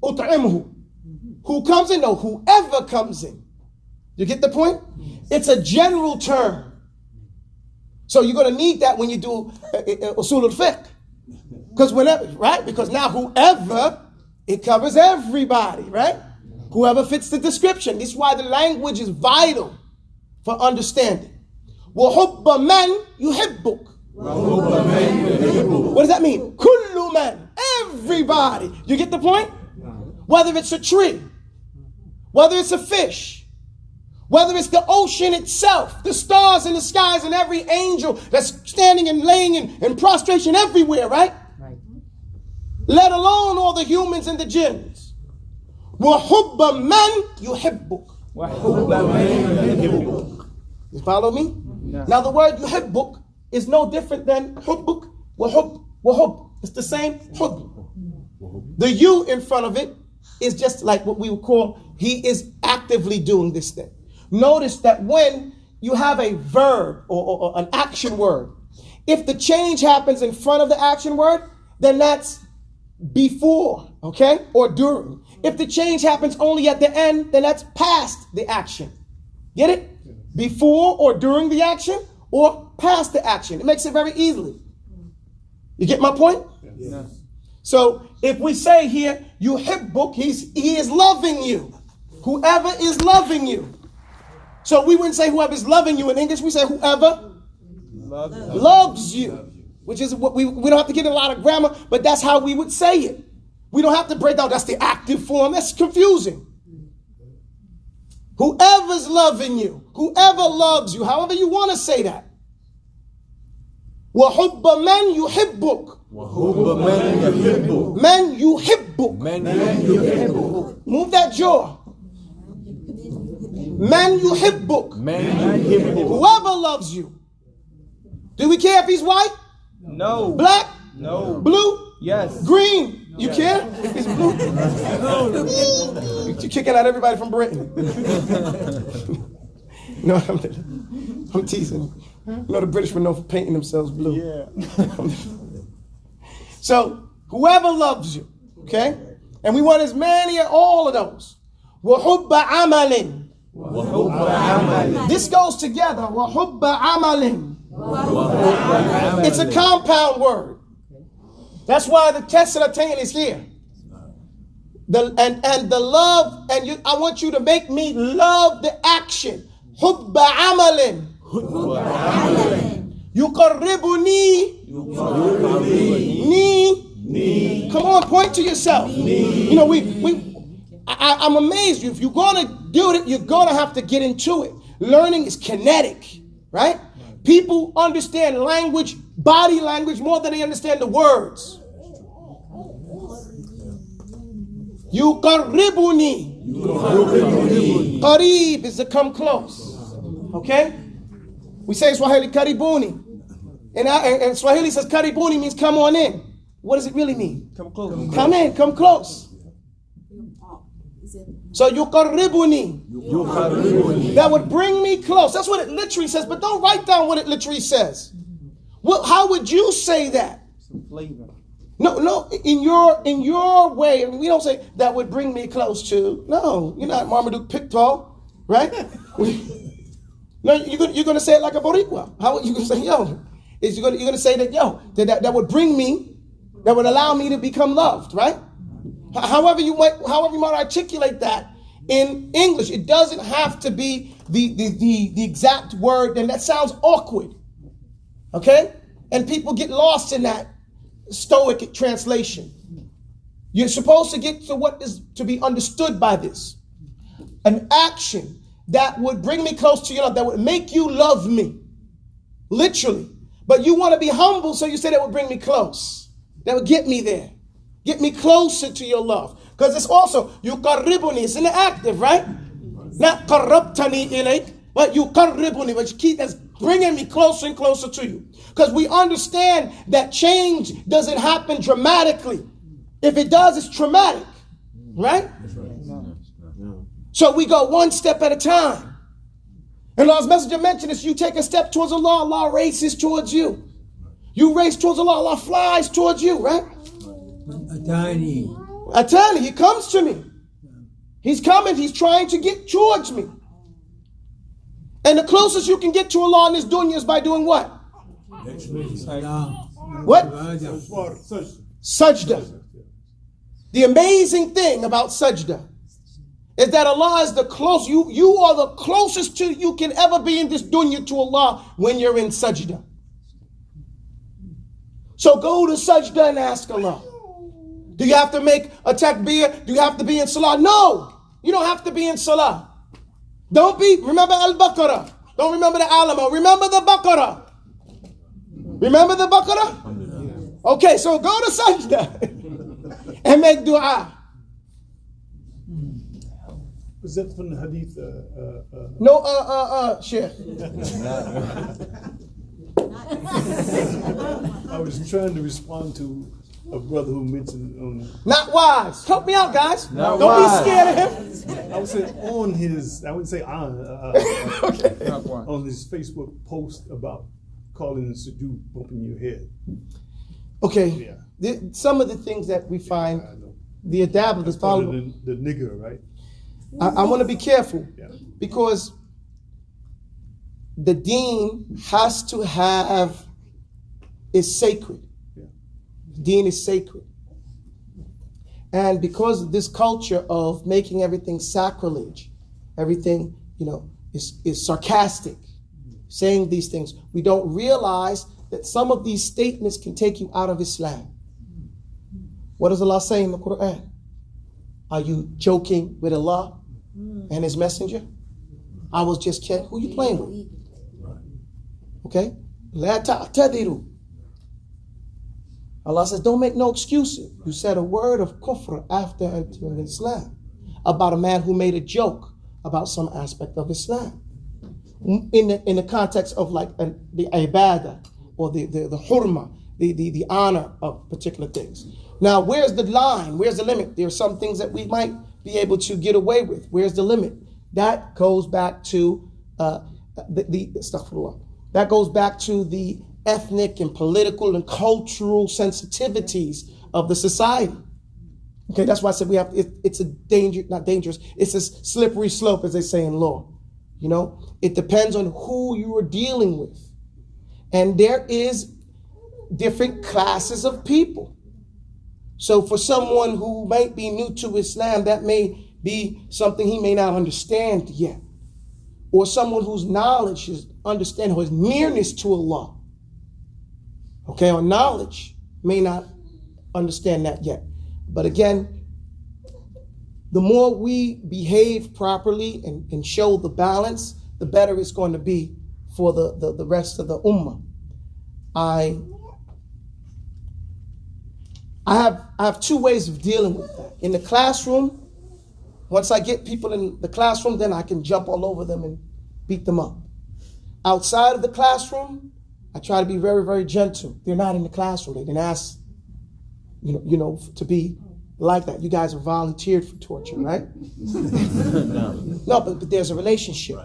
ut'imhu. Who comes in? No, whoever comes in. You get the point? It's a general term. So you're going to need that when you do usul al-fiqh. Because whenever, right? Because now whoever, it covers everybody, right? Whoever fits the description. This is why the language is vital for understanding. وَحُبَّ مَنْ يُحِبُّكَ. What does that mean? Kullu man. Everybody. You get the point? Whether it's a tree, whether it's a fish, whether it's the ocean itself, the stars in the skies, and every angel that's standing and laying in prostration everywhere, right? Let alone all the humans and the jinns. وَحُبَّ مَنْ يُحِبُّكَ. You follow me? No. Now the word yuhibbuk is no different than hubbuk wa hub. It's the same hub. The you in front of it is just like what we would call, he is actively doing this thing. Notice that when you have a verb or an action word, if the change happens in front of the action word, then that's before, okay, or during. If the change happens only at the end, then that's past the action. Get it? Before or during the action, or past the action. It makes it very easily. You get my point? Yes. So if we say here, yuhibbuk, he is loving you. Whoever is loving you. So we wouldn't say whoever's loving you in English. We say whoever loves you, which is what we don't have to get in a lot of grammar, but that's how we would say it. We don't have to break down, that's the active form. That's confusing. Whoever's loving you, whoever loves you, however you want to say that. وَحُبَّ مَنْ يُحِبُّكَ Man yuhibbuk. Move that jaw. Man yuhibbuk. Whoever loves you. Do we care if he's white? No. Black? No. Blue? Yes. Green? You care if he's blue? You're kicking out everybody from Britain. No, I'm teasing. You know the British were known for painting themselves blue. Yeah. So, whoever loves you, okay? And we want as many of all of those. وَحُبَّ عَمَلٍ. This goes together. وَحُبَّ عَمَلٍ. It's a compound word. That's why the Tafseer is here. And the love, and I want you to make me love the action. حُبَّ عَمَلٍ. يُقَرِّبُنِي. Come on, point to yourself. You know, I'm amazed. If you're going to do it, you're going to have to get into it. Learning is kinetic, right? People understand language, body language, more than they understand the words. يُقَرِّبُنِي. Qarib is to come close. Okay? We say in Swahili, karibuni. And Swahili says karibuni means come on in. What does it really mean? Come close. Come in, come close. So yuqarribuni. That would bring me close. That's what it literally says, but don't write down what it literally says. Well, how would you say that? Some flavor. No, in your way, and we don't say that would bring me close to. No, you're not Marmaduke Pictou, right? No, you're gonna say it like a Boricua. How are you gonna say, yo? You're gonna say that, yo, that would bring me, that would allow me to become loved, right? However you might articulate that in English, it doesn't have to be the exact word, and that sounds awkward. Okay? And people get lost in that stoic translation. You're supposed to get to what is to be understood by this. An action that would bring me close to your love, that would make you love me. Literally. But you want to be humble, so you say that would bring me close. That would get me there. Get me closer to your love. Because it's also, yuqarribuni, it's in the active, right? Not qarrabtani ilayk, but yuqarribuni, but you keep that's bringing me closer and closer to you. Because we understand that change doesn't happen dramatically. If it does, it's traumatic, right? So we go one step at a time. And Allah's messenger mentioned this, you take a step towards Allah, Allah races towards you. You race towards Allah, Allah flies towards you, right? Atani, he comes to me. He's coming, he's trying to get towards me. And the closest you can get to Allah in this dunya is by doing what? What? Sajda. The amazing thing about sajda is that Allah is the close. You are the closest to you can ever be in this dunya to Allah when you're in sajda. So go to sajda and ask Allah. Do you have to make a takbir? Do you have to be in salah? No, you don't have to be in salah. Remember al-Baqarah. Don't remember the Alamo. Remember the Baqarah. Remember the Baqarah? Okay, so go to sajda and make dua. Was that from the hadith? No, Shaikh. I was trying to respond to a brother who mentioned Not wise. Help me out, guys. Not Don't wise. be scared of him. I would say on his, I wouldn't say on, Okay. on his Facebook post about calling the sujood, bumping your head. Okay. Yeah. Some of the things that we find, I know. the adab of the That's part of follow. the nigger, right? I want to be careful Yeah. because the deen has to have, is sacred. Yeah. Deen is sacred. And because of this culture of making everything sacrilege, everything, is sarcastic, saying these things. We don't realize that some of these statements can take you out of Islam. What does Allah say in the Quran? Are you joking with Allah and His Messenger? I was just kidding. Who you playing with? Okay? La ta'tadiru. Allah says, don't make no excuses. You said a word of kufr after entering Islam about a man who made a joke about some aspect of Islam. In the context of like the ibadah or the hurma, the honor of particular things. Now, where's the line? Where's the limit? There are some things that we might be able to get away with. Where's the limit? That goes back to astaghfirullah. That goes back to the ethnic and political and cultural sensitivities of the society. Okay, that's why I said we have. It's a danger, not dangerous. It's a slippery slope, as they say in law. You know, it depends on who you are dealing with, and there is different classes of people. So for someone who might be new to Islam, that may be something he may not understand yet. Or someone whose knowledge is understanding, or his nearness to Allah, okay, or knowledge may not understand that yet. But again, the more we behave properly and show the balance, the better it's going to be for the rest of the ummah. I have two ways of dealing with that. In the classroom, once I get people in the classroom, then I can jump all over them and beat them up. Outside of the classroom, I try to be very, very gentle. They're not in the classroom. They didn't ask, you know, to be like that. You guys are volunteered for torture, right? No, but there's a relationship.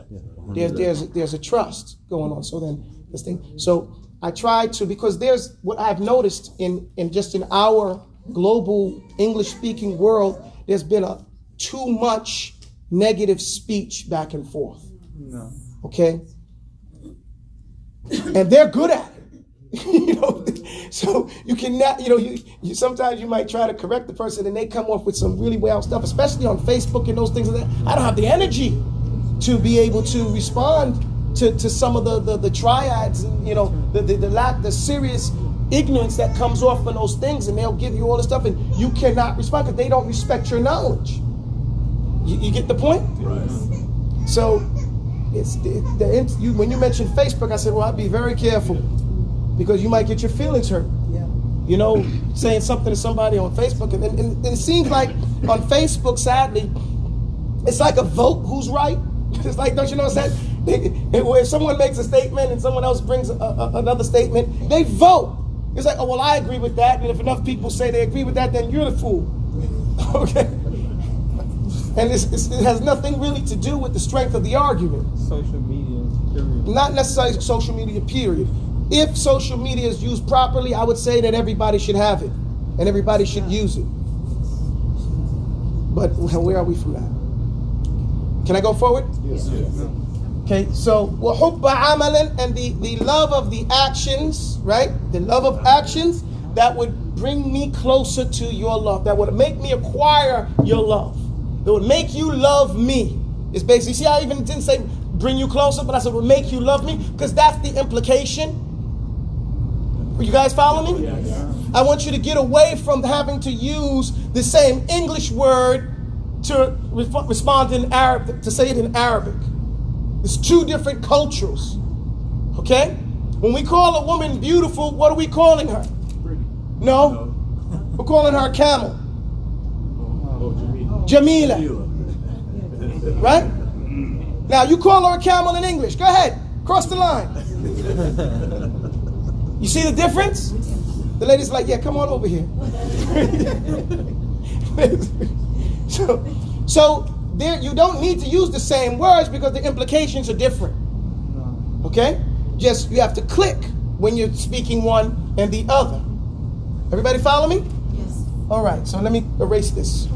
There's a trust going on. So then this thing. So I try to, because there's what I've noticed in our global English-speaking world, there's been too much negative speech back and forth. No. Okay? And they're good at it. You know, so you cannot, you sometimes you might try to correct the person and they come off with some really wild stuff, especially on Facebook and those things like that. I don't have the energy to be able to respond to some of the triads, and the serious ignorance that comes off from those things, and they'll give you all this stuff and you cannot respond because they don't respect your knowledge. You get the point? Right. So it's when you mention Facebook, I said, well, I'd be very careful because you might get your feelings hurt. Yeah. Saying something to somebody on Facebook, and it seems like on Facebook, sadly, it's like a vote who's right. It's like, don't you know, if someone makes a statement and someone else brings another statement, they vote. It's like, oh, well, I agree with that, and if enough people say they agree with that, then you're the fool. Okay? And it has nothing really to do with the strength of the argument. Social media, period. Not necessarily social media, period. If social media is used properly, I would say that everybody should have it. And everybody should use it. But where are we from that? Can I go forward? Yes. Okay, so وَحُبَّ عَمَلٍ, and the love of the actions, right? The love of actions that would bring me closer to your love. That would make me acquire your love. That would make you love me. It's basically, see, I even didn't say bring you closer, but I said would make you love me, because that's the implication. You guys follow me? Yes. I want you to get away from having to use the same English word to respond in Arabic, to say it in Arabic. It's two different cultures. Okay? When we call a woman beautiful, what are we calling her? No. We're calling her a camel. Jamila. Right? Now you call her a camel in English. Go ahead. Cross the line. You see the difference? The lady's like, yeah, come on over here. So there, you don't need to use the same words because the implications are different. Okay? Just you have to click when you're speaking one and the other. Everybody follow me? Yes. All right, so let me erase this.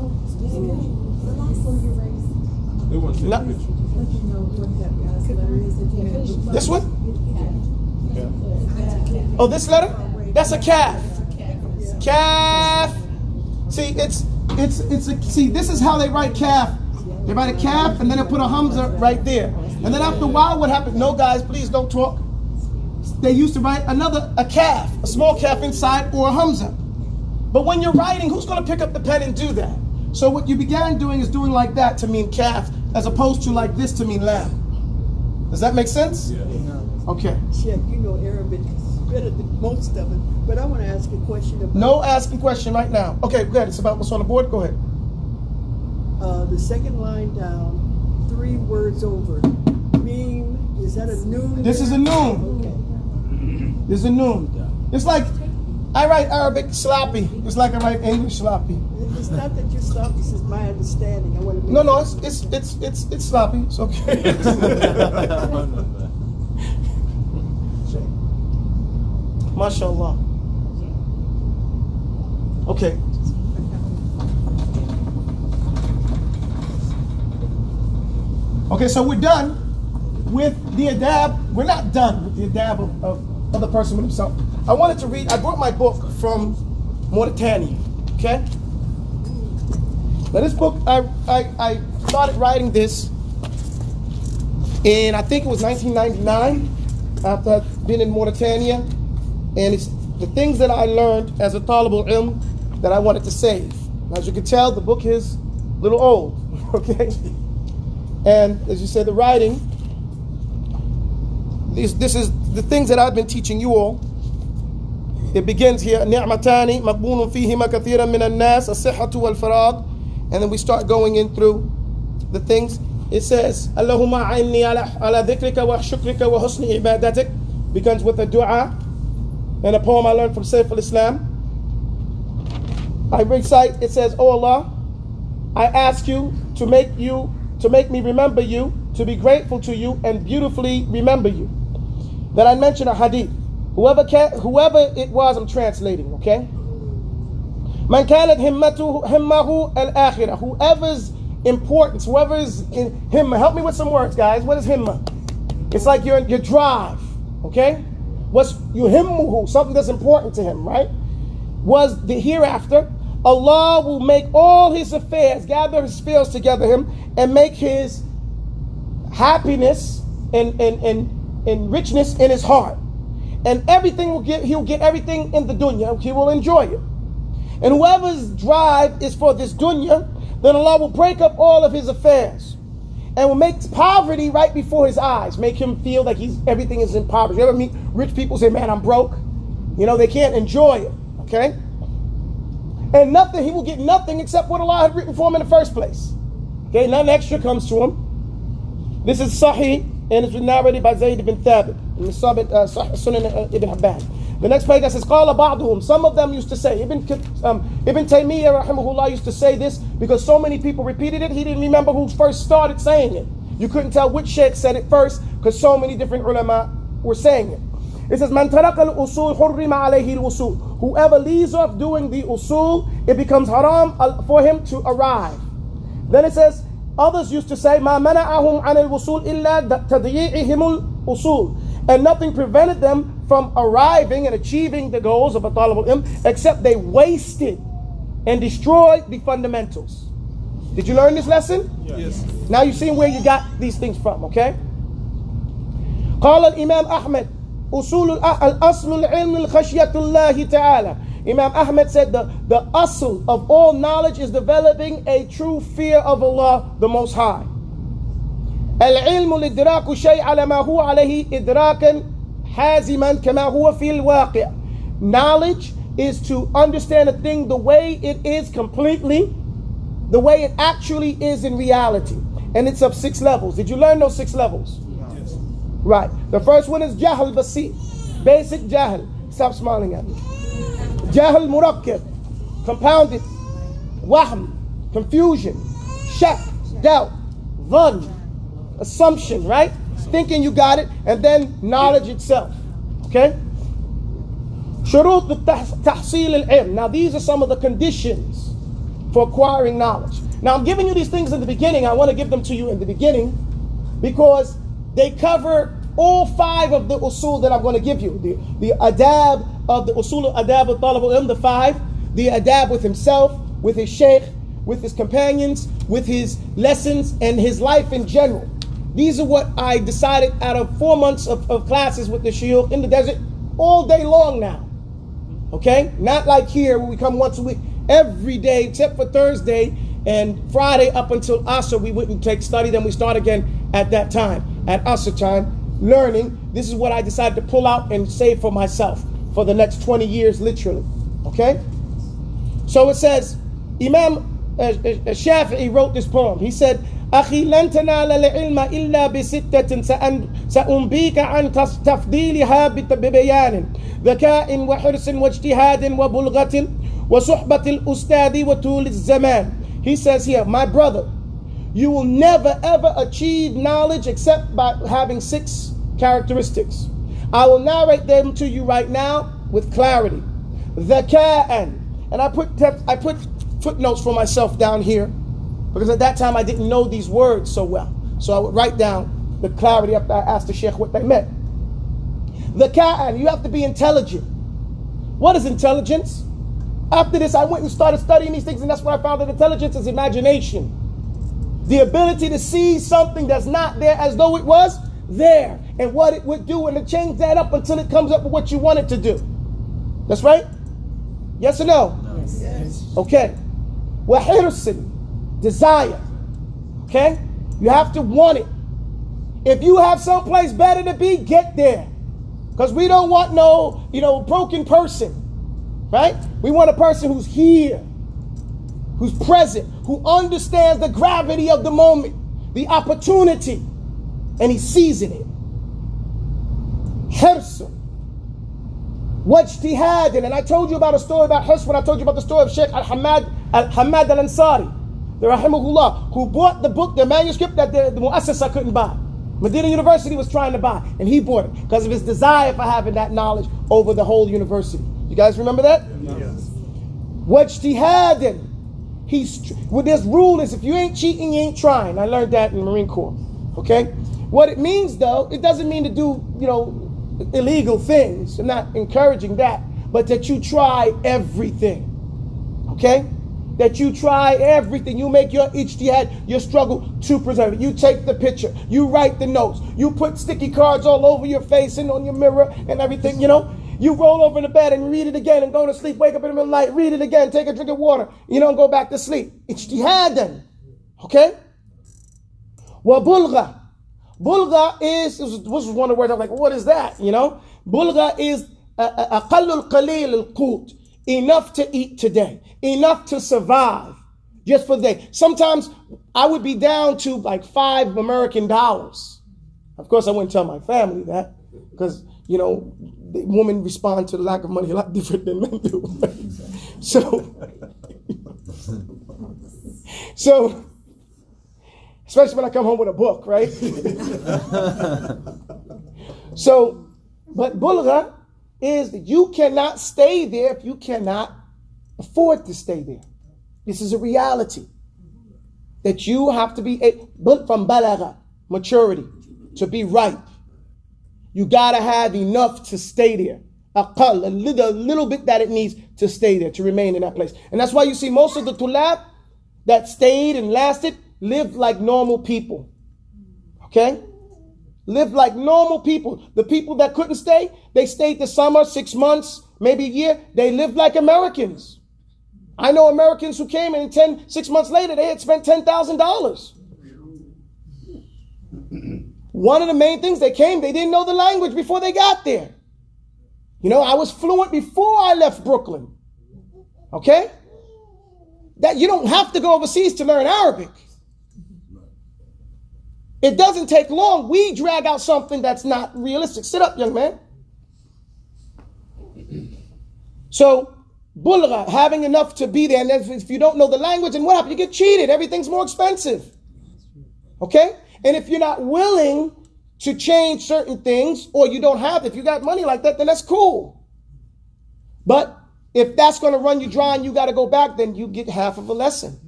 No. This one? Oh, this letter? That's a calf. Calf. See, see, this is how they write calf. They write a calf and then they put a hamza right there. And then after a while, what happened? No, guys, please don't talk. They used to write a calf, a small calf inside, or a hamza. But when you're writing, who's going to pick up the pen and do that? So what you began doing is doing like that to mean calf, as opposed to like this to mean lamb. Does that make sense? Yeah. Okay. Sheikh, you know Arabic better than most of it, but I want to ask a question about... No asking question right now. Okay, good. It's about what's on the board. Go ahead. The second line down, 3 words over. Meme, is that a noon? This is a noon. Okay. This is a noon. It's like I write Arabic sloppy. It's like I write English sloppy. It's not that you're sloppy, this is my understanding. I want to No, it's sloppy. It's okay. MashaAllah. Okay. Okay, so we're done with the adab. We're not done with the adab of the person with himself. I wanted to read, I brought my book from Mauritania, okay? Now this book, I started writing this in, I think it was 1999, after I'd been in Mauritania. And it's the things that I learned as a talib al-ilm that I wanted to save. As you can tell, the book is a little old, okay? And as you said, the writing, this is the things that I've been teaching you all. It begins here, نِعْمَتَانِ مَقْبُولٌ فِيهِمَا كَثِيرًا مِنَ النَّاسِ الصِّحَّةُ وَالْفَرَاغُ. And then we start going in through the things. It says, اللهم أعني على ذكرك وشكرك وحسن عبادتك. Begins with a dua and a poem I learned from Shaikh al-Islam. I recite, it says, Oh Allah, I ask you to make me remember you, to be grateful to you, and beautifully remember you. Then I mention a hadith. Whoever it was, I'm translating, okay? Man kanat himmahu al-akhirah. Whoever's importance, whoever's in himma. Help me with some words, guys. What is himma? It's like your drive, okay? What's yuhimmuhu, something that's important to him, right? Was the hereafter. Allah will make all his affairs, gather his affairs together him, and make his happiness and richness in his heart. And everything he'll get everything in the dunya, he will enjoy it. And whoever's drive is for this dunya, then Allah will break up all of his affairs and will make poverty right before his eyes, make him feel like everything is impoverished. You ever meet rich people say, man, I'm broke? You know, they can't enjoy it, okay? And nothing, he will get nothing except what Allah had written for him in the first place. Okay, nothing extra comes to him. This is Sahih, and it's been narrated by Zayd ibn Thabit in the Sunan ibn Hibban. The next page that says, Qala ba'duhum. Some of them used to say, Ibn Taymiyyah rahimahullah used to say this because so many people repeated it, he didn't remember who first started saying it. You couldn't tell which sheikh said it first because so many different ulama were saying it. It says, Man taraka al-usul hurrima alayhi al-usul. Whoever leaves off doing the usul, it becomes haram for him to arrive. Then it says, others used to say, Ma mana'ahum an al-usul illa tadyi'ihim al-usul. And nothing prevented them from arriving and achieving the goals of a talib al-ilm except they wasted and destroyed the fundamentals. Did you learn this lesson? Yes. Now you've seen where you got these things from, okay? قال الإمام أحمد أصول الأصل العلم الخشية الله تعالى. Imam Ahmed said the asl of all knowledge is developing a true fear of Allah the Most High. العلم الإدراك شيء على ما هو عليه إدراكا حازما كما هو في الواقع. Knowledge is to understand a thing the way it is completely, the way it actually is in reality. And it's of 6 levels. Did you learn those 6 levels? Yes. Right. The first one is Jahl Basit, basic Jahl. Stop smiling at me. Jahl Murakkab, compounded. Wahm, confusion. Shak, doubt. Dhann, assumption, right? Thinking you got it, and then knowledge itself. Okay? Shurut al-tahsil al-ilm. Now these are some of the conditions for acquiring knowledge. Now I'm giving you these things in the beginning. I want to give them to you in the beginning because they cover all 5 of the usul that I'm going to give you. The adab of the usul adab of talib al-ilm, the 5. The adab with himself, with his shaykh, with his companions, with his lessons, and his life in general. These are what I decided out of 4 months of classes with the shield in the desert all day long now. Okay? Not like here where we come once a week. Every day except for Thursday and Friday up until Asr we wouldn't take study. Then we start again at that time. At Asr time, learning. This is what I decided to pull out and save for myself for the next 20 years literally. Okay? So it says, Imam Shafi'i wrote this poem. He said, أخي لن تنال العلم إلا بستة سأنبيك عن تفضيلها ببيان ذكاء وحرص واجتهاد وبلغة وصحبة الأستاذ وطول الزمان. He says here, my brother, you will never ever achieve knowledge except by having 6 characteristics. I will narrate them to you right now with clarity. ذكاء, and I put footnotes for myself down here because at that time I didn't know these words so well. So I would write down the clarity after I asked the Shaykh what they meant. ذكاء, you have to be intelligent. What is intelligence? After this I went and started studying these things, and that's when I found that intelligence is imagination. The ability to see something that's not there as though it was there and what it would do, and to change that up until it comes up with what you want it to do. That's right? Yes or no? Yes. Okay. وَحِرْصٍ, desire. Okay? You have to want it. If you have someplace better to be, get there. Because we don't want no, broken person. Right? We want a person who's here, who's present, who understands the gravity of the moment, the opportunity, and he's seizing it. Hirsun. Wajtihadin. And I told you about a story about Hirs when I told you about the story of Shaykh Hamad al-Ansari, the rahimahullah, who bought the book, the manuscript that the Mu'assasa couldn't buy. Medina University was trying to buy, and he bought it because of his desire for having that knowledge over the whole university. You guys remember that? Yes. Wajtihadin. With this rule is if you ain't cheating, you ain't trying. I learned that in the Marine Corps. Okay? What it means though, it doesn't mean to do, illegal things. I'm not encouraging that. But that you try everything. Okay? That you try everything. You make your ijtihad, your struggle to preserve it. You take the picture. You write the notes. You put sticky cards all over your face and on your mirror and everything, You roll over in the bed and read it again and go to sleep. Wake up in the middle of the night, read it again, take a drink of water. And go back to sleep. Ijtihadan. Okay? Wa bulgha. Bulgha is, this was one of the words I was like, what is that? Bulgha is aqallul qalil al-qut. Enough to eat today. Enough to survive. Just for the day. Sometimes I would be down to like $5 American. Of course, I wouldn't tell my family that because, the women respond to the lack of money a lot different than men do. So, especially when I come home with a book, right? But bulgha is that you cannot stay there if you cannot afford to stay there. This is a reality. That you have to be built from balagha, maturity, to be ripe. You gotta have enough to stay there. Aqal, a little bit that it needs to stay there, to remain in that place. And that's why you see most of the tulab that stayed and lasted lived like normal people. Okay? Lived like normal people. The people that couldn't stay, they stayed the summer, 6 months, maybe a year. They lived like Americans. I know Americans who came and 6 months later, they had spent $10,000. One of the main things, they didn't know the language before they got there. I was fluent before I left Brooklyn. Okay? That you don't have to go overseas to learn Arabic. It doesn't take long. We drag out something that's not realistic. Sit up, young man. So, bulgha, having enough to be there, and if you don't know the language, and what happens? You get cheated. Everything's more expensive. Okay? And if you're not willing to change certain things, or you don't have, if you got money like that, then that's cool. But if that's going to run you dry and you got to go back, then you get half of a lesson.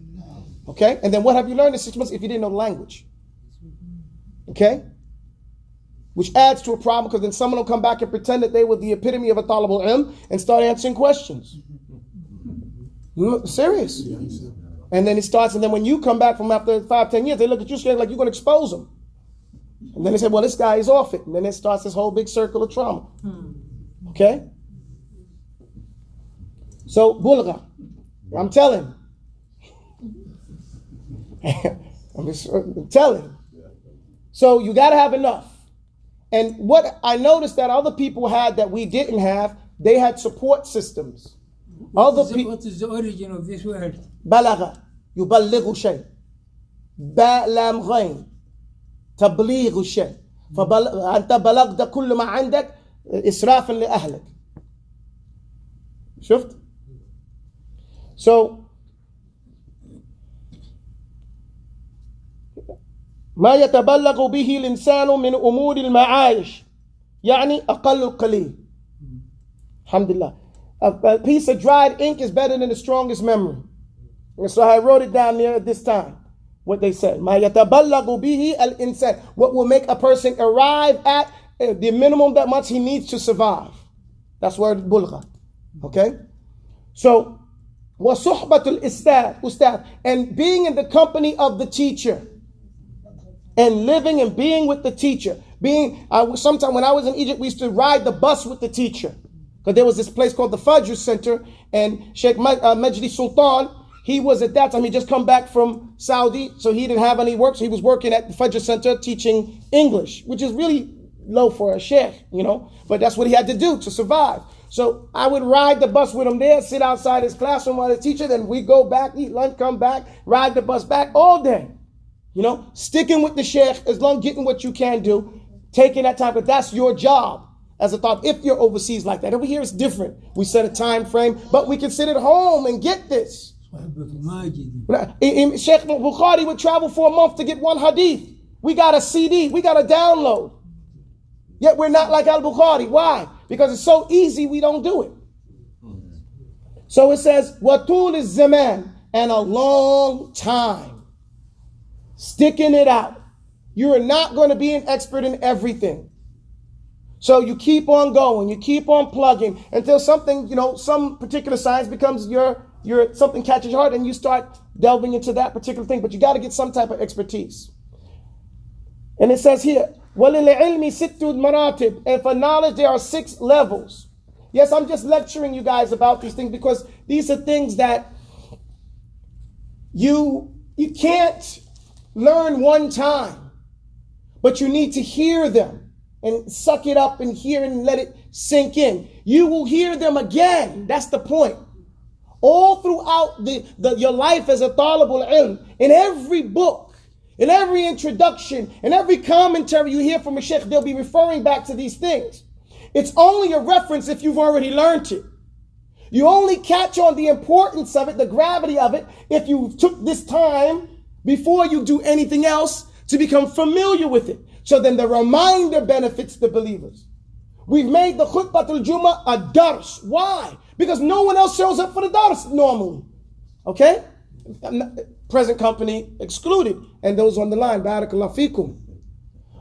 Okay? And then what have you learned in 6 months if you didn't know the language? Okay? Which adds to a problem, because then someone will come back and pretend that they were the epitome of a talibul ilm and start answering questions. Serious. And then it starts, and then when you come back from after 5-10 years, they look at you scared like you're going to expose them. And then they say, well, this guy is off it. And then it starts this whole big circle of trauma. Okay? So, bulgha. I'm telling. I'm telling. So you got to have enough. And what I noticed that other people had that we didn't have, they had support systems. Other people. What is the origin of this word? بلغ يبلغ شيء باء لام غين تبليغ شيء أنت بلغت كل ما عندك إسرافا لأهلك. شفت؟ So ما يتبلغ به الإنسان من أمور المعايش يعني أقل القليل. الحمد لله. A piece of dried ink is better than the strongest memory. And so I wrote it down there at this time, what they said. ما يتبلغ به الإنسان. What will make a person arrive at the minimum that much he needs to survive. That's word bulgha. Okay? So, وصحبة الأستاذ. And being in the company of the teacher. And living and being with the teacher. Sometime when I was in Egypt, we used to ride the bus with the teacher. Because there was this place called the Fajr Center, and Shaikh Majdi Sultan, he was at that time, he just come back from Saudi, so he didn't have any work, so he was working at the Fajr Center teaching English, which is really low for a sheikh, but that's what he had to do to survive. So I would ride the bus with him there, sit outside his classroom while the teacher, then we go back, eat lunch, come back, ride the bus back all day. Sticking with the sheikh, as long as getting what you can do, taking that time, but that's your job. As a thought, if you're overseas like that. Over here it's different. We set a time frame, but we can sit at home and get this. Shaykh Bukhari would travel for a month to get one hadith. We got a CD, we got a download. Yet we're not like Al-Bukhari. Why? Because it's so easy, we don't do it. So it says, Watul is zaman, and a long time. Sticking it out. You're not going to be an expert in everything. So you keep on going, you keep on plugging until something, some particular science becomes your something catches your heart and you start delving into that particular thing. But you got to get some type of expertise. And it says here, وَلِلْعِلْمِ سِتُّ الْمَرَاتِبِ. And for knowledge, there are 6 levels. Yes, I'm just lecturing you guys about these things because these are things that you can't learn one time, but you need to hear them. And suck it up and hear it and let it sink in. You will hear them again. That's the point. All throughout your life as a talibul ilm, in every book, in every introduction, in every commentary you hear from a sheikh, they'll be referring back to these things. It's only a reference if you've already learned it. You only catch on the importance of it, the gravity of it, if you took this time before you do anything else to become familiar with it. So then the reminder benefits the believers. We've made the khutbatul Jummah a dars. Why? Because no one else shows up for the dars normally. Okay? Present company excluded. And those on the line, barakallahu fikum.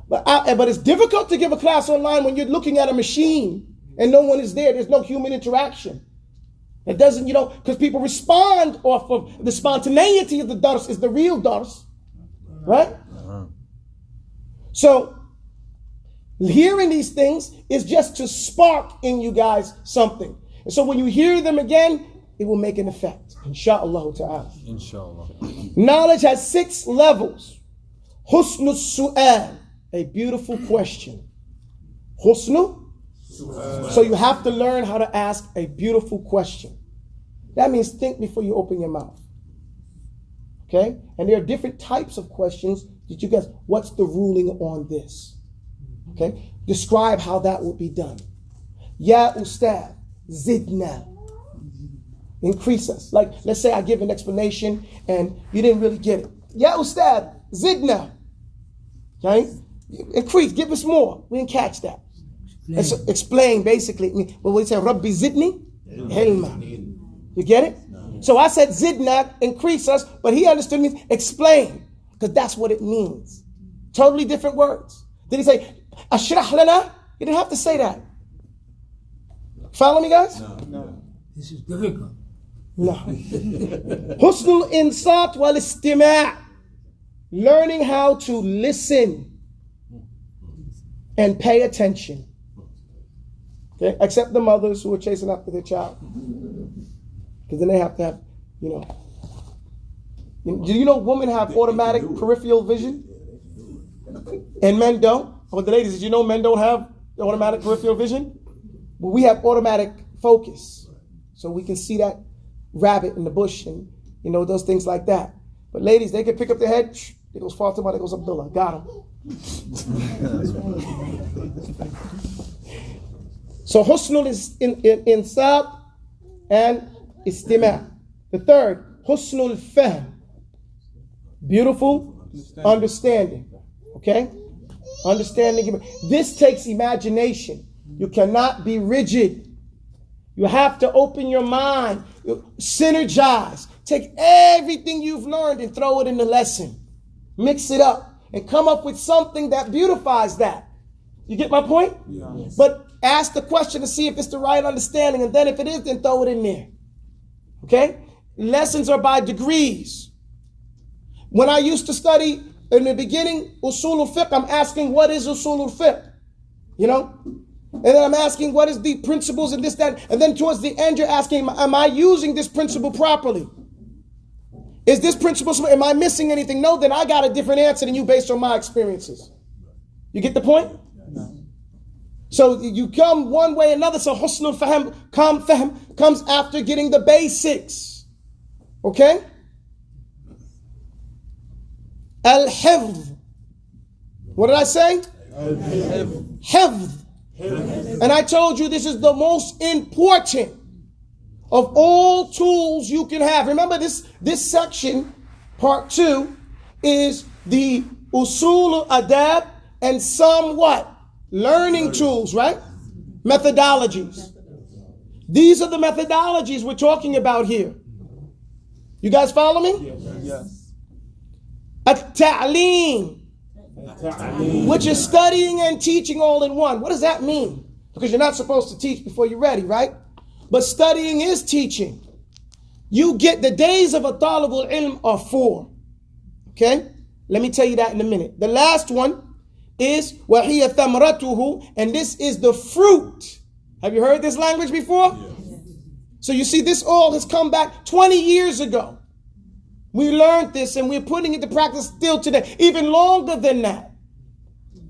But it's difficult to give a class online when you're looking at a machine and no one is there. There's no human interaction. It doesn't, because people respond off of the spontaneity of the dars is the real dars. Right? So, hearing these things is just to spark in you guys something. And so when you hear them again, it will make an effect. Insha'Allah ta'ala. Inshallah. Knowledge has 6 levels. Husnu su'al, a beautiful question. Husnu? So you have to learn how to ask a beautiful question. That means think before you open your mouth. Okay? And there are different types of questions. Did you guys, what's the ruling on this? Okay? Describe how that would be done. Ya Ustad, zidna. Increase us. Like, let's say I give an explanation and you didn't really get it. Ya Ustad, zidna. Okay? Increase, give us more. We didn't catch that. Explain basically. But we say, Rabbi zidni, hilma. You get it? So I said zidna, increase us, but he understood me, explain. Because that's what it means. Totally different words. Did he say, ashrah lana? He didn't have to say that. Follow me, guys? No. This is difficult. No. Husnul insat wal istima'. Learning how to listen. and pay attention. Okay, except the mothers who are chasing after their child, because then they have to have, do you know women have automatic peripheral vision and men don't? Or the ladies, did you know men don't have automatic peripheral vision? Well, we have automatic focus, so we can see that rabbit in the bush and those things like that. But ladies, they can pick up their head. There goes Fatima, there goes Abdullah. Got him. So husnul is insaq and istima'. The third, husnul fahm. Beautiful understanding. Okay? Understanding. This takes imagination. You cannot be rigid. You have to open your mind, synergize. Take everything you've learned and throw it in the lesson. Mix it up and come up with something that beautifies that. You get my point? Yes. But ask the question to see if it's the right understanding, and then if it is, then throw it in there. Okay? Lessons are by degrees. When I used to study in the beginning, usul al-fiqh, I'm asking, what is usul al-fiqh? And then I'm asking, what is the principles and this, that, and then towards the end, you're asking, am I using this principle properly? Is this principle, am I missing anything? No, then I got a different answer than you based on my experiences. You get the point? So you come one way or another. So husnul fahm, comes after getting the basics. Okay? Al-hifz. What did I say? Hifz. And I told you this is the most important of all tools you can have. Remember this section, part 2, is the usul adab and some what? Learning tools, right? Methodologies. These are the methodologies we're talking about here. You guys follow me? Yes. At-ta'aleem, which is studying and teaching all in one. What does that mean? Because you're not supposed to teach before you're ready, right? But studying is teaching. You get the days of a talibul ilm are 4. Okay? Let me tell you that in a minute. The last one is وَهِيَ ثَمْرَتُهُ, and this is the fruit. Have you heard this language before? Yes. So you see, this all has come back 20 years ago. We learned this and we're putting it to practice still today, even longer than that.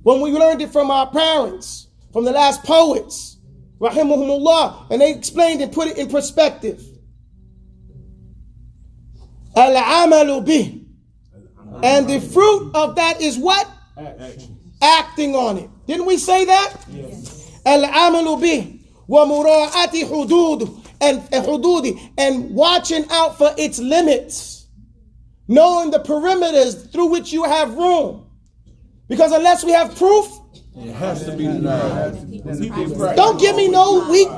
When we learned it from our parents, from the last poets, rahimahumullah, and they explained and put it in perspective. Al-amalu bih. And the fruit of that is what? Acting on it. Didn't we say that? Yes. Al-amalu bih wa mura'ati hudud and hududi, and watching out for its limits. Knowing the perimeters through which you have room. Because unless we have proof, it has to be denied. Don't give me no weak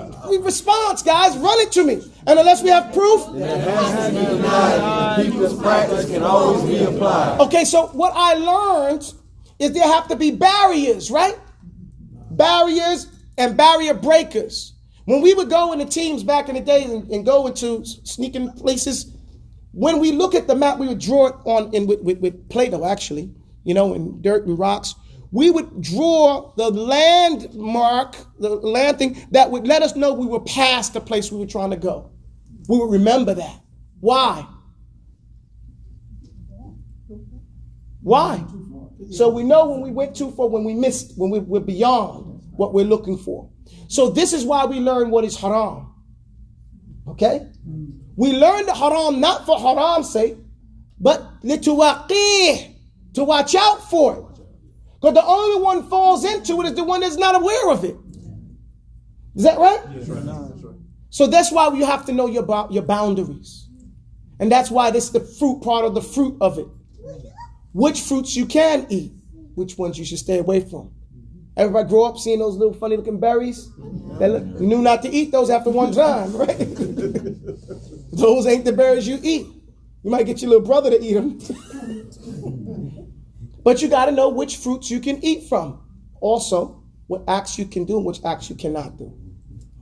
response, guys. Run it to me. And unless we have proof, it has to be denied. People's practice can always be applied. Okay, so what I learned is there have to be barriers, right? Barriers and barrier breakers. When we would go into teams back in the day and go into sneaking places, when we look at the map, we would draw it on with Play-Doh, actually, and dirt and rocks. We would draw the landmark, the land thing that would let us know we were past the place we were trying to go. We would remember that. Why? Why? So we know when we went too far, when we missed, when we're beyond what we're looking for. So this is why we learn what is haram. Okay? We learn the haram not for haram's sake, but lituwaqih, to watch out for it. Because the only one falls into it is the one that's not aware of it. Is that right? Yes, right. So that's why you have to know your boundaries. And that's why this is the fruit, part of the fruit of it. Which fruits you can eat, which ones you should stay away from. Everybody grow up seeing those little funny looking berries? You knew not to eat those after one time, right? Those ain't the berries you eat. You might get your little brother to eat them. But you got to know which fruits you can eat from. Also, what acts you can do and which acts you cannot do.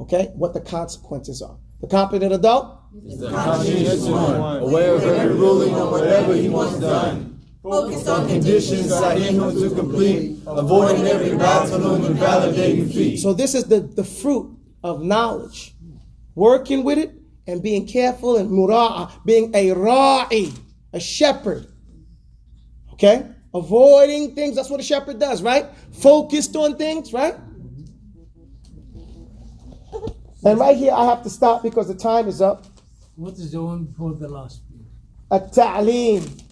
Okay? What the consequences are. The competent adult is the conscientious one, aware of every ruling on whatever he wants done. Focus Some on conditions are in him to complete, avoiding every battle and validating feat. So this is the fruit of knowledge. Working with it and being careful and mura'a, being a ra'i, a shepherd. Okay? Avoiding things, that's what a shepherd does, right? Focused on things, right? And right here I have to stop because the time is up. What is the one before the last? At-ta'aleem.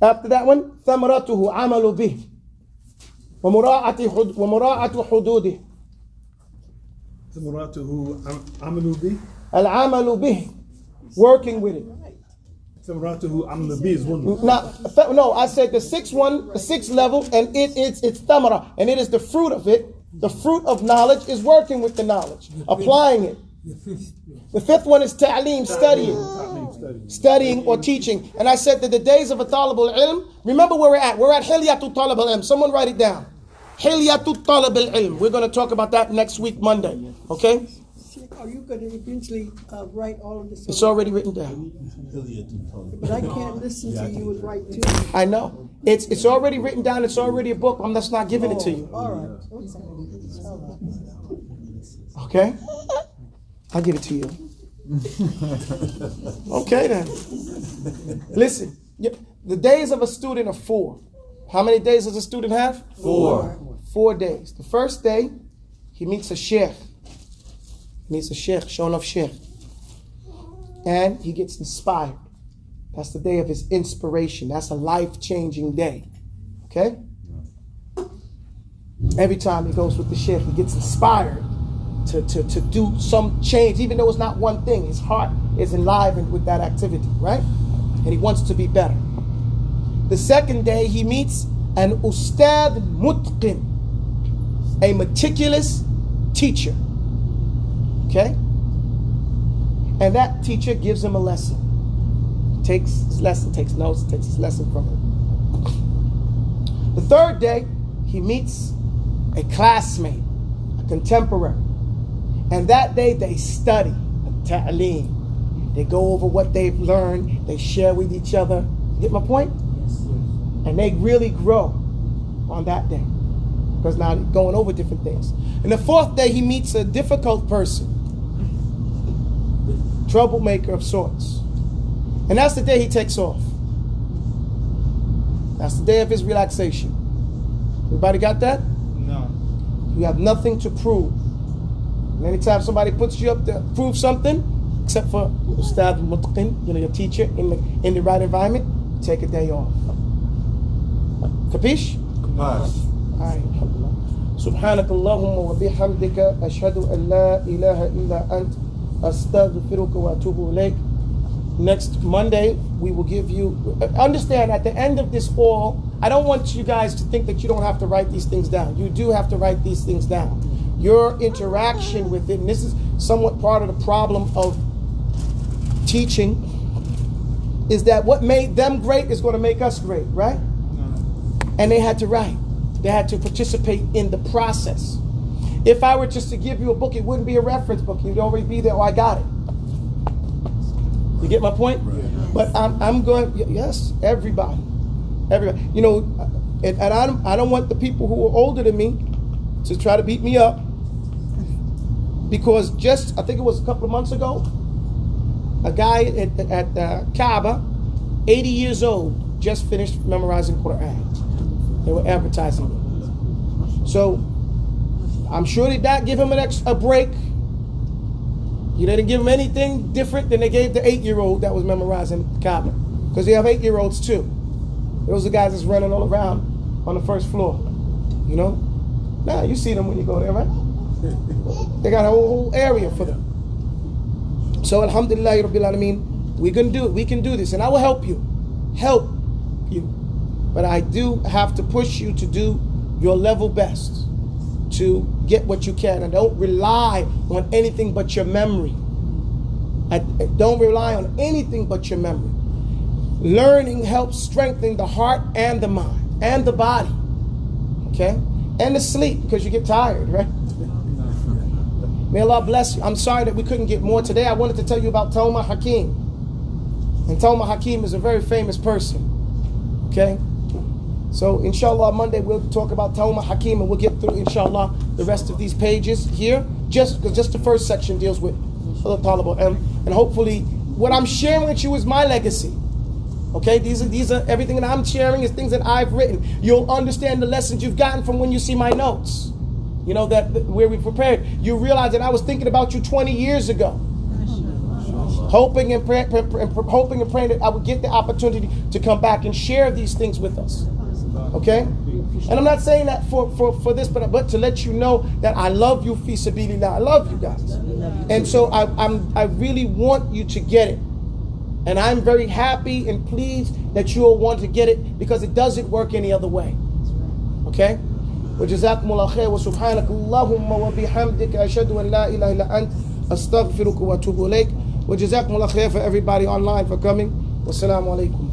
After that one, ثمرته عمل به ومراعاة حدوده. ثمراته عملوا به. العمل به, working with it. ثمراته عملوا به is one. No, I said the sixth level, and it's thamara, and it is the fruit of it. The fruit of knowledge is working with the knowledge, applying it. The fifth one is ta'aleem, studying or teaching. And I said that the days of a talib al-ilm, remember where we're at. We're at hilyatu talib al-ilm. Someone write it down. Hilyatu talib al-ilm. We're going to talk about that next week, Monday. Okay? Are you going to eventually write all of this? It's already written down. But I can't listen to you and write too. I know. It's already written down. It's already a book. I'm just not giving it to you. All right. Okay? I'll give it to you. Okay then. Listen, the days of a student are 4. How many days does a student have? 4. 4 days. The first day, he meets a sheikh. Shown off sheikh. And he gets inspired. That's the day of his inspiration. That's a life-changing day. Okay? Every time he goes with the sheikh, he gets inspired to do some change, even though it's not one thing. His heart is enlivened with that activity, right? And he wants to be better. The second day, he meets an ustad mutqin, a meticulous teacher. Okay? And that teacher gives him a lesson. Takes his lesson, takes notes, takes his lesson from him. The third day, he meets a classmate, a contemporary. And that day they study, ta'aleem. They go over what they've learned, they share with each other. You get my point? Yes. And they really grow on that day. Because now they're going over different things. And the fourth day he meets a difficult person. Troublemaker of sorts. And that's the day he takes off. That's the day of his relaxation. Everybody got that? No. You have nothing to prove. And anytime somebody puts you up to prove something, except for Ustad Mutqin, your teacher in the right environment, take a day off. Capish? Capish. Alright, alhamdulillah. سبحانك اللهم وبحمدك أشهد أن لا إله إلا أنت أستغفرك وأتوب إليك. Next Monday, we will give you, understand at the end of this all, I don't want you guys to think that you don't have to write these things down. You do have to write these things down. Your interaction with it, and this is somewhat part of the problem of teaching, is that what made them great is going to make us great, right? And they had to write. They had to participate in the process. If I were just to give you a book, it wouldn't be a reference book. You'd already be there, oh, I got it. You get my point? Right. But I'm going, yes, everybody. You know, and I don't want the people who are older than me to try to beat me up. Because just, I think it was a couple of months ago, a guy at Kaaba, 80 years old, just finished memorizing Quran. They were advertising it. So, I'm sure they did give him a break. You didn't give him anything different than they gave the 8-year-old that was memorizing Kaaba. Because they have 8-year-olds too. Those are guys that's running all around on the first floor. You know? Nah, you see them when you go there, right? They got a whole area for them. So alhamdulillah, Rabbil Alameen, we can do it. We can do this. And I will help you. Help you. But I do have to push you to do your level best to get what you can. And don't rely on anything but your memory. Don't rely on anything but your memory. Learning helps strengthen the heart and the mind and the body. Okay? And the sleep, because you get tired, right? May Allah bless you. I'm sorry that we couldn't get more today. I wanted to tell you about Taubah Hakim. And Taubah Hakim is a very famous person. Okay? So inshallah Monday we'll talk about Tawma Hakim, and we'll get through inshallah the rest of these pages here. Just the first section deals with Talib and hopefully what I'm sharing with you is my legacy. Okay, these are everything that I'm sharing is things that I've written. You'll understand the lessons you've gotten from when you see my notes. You know that where we prepared. You realize that I was thinking about you 20 years ago. Hoping and praying that I would get the opportunity to come back and share these things with us. Okay? And I'm not saying that for this, but to let you know that I love you, fi sabilillah. I love you guys. And so I really want you to get it. And I'm very happy and pleased that you'll want to get it because it doesn't work any other way. Okay? وجزاكم الله خير وسبحانك اللهم وبحمدك أشهد أن لا إله إلا أنت أستغفرك وأتوب إليك وجزاكم الله خير for everybody online for coming. Wassalamu alaikum.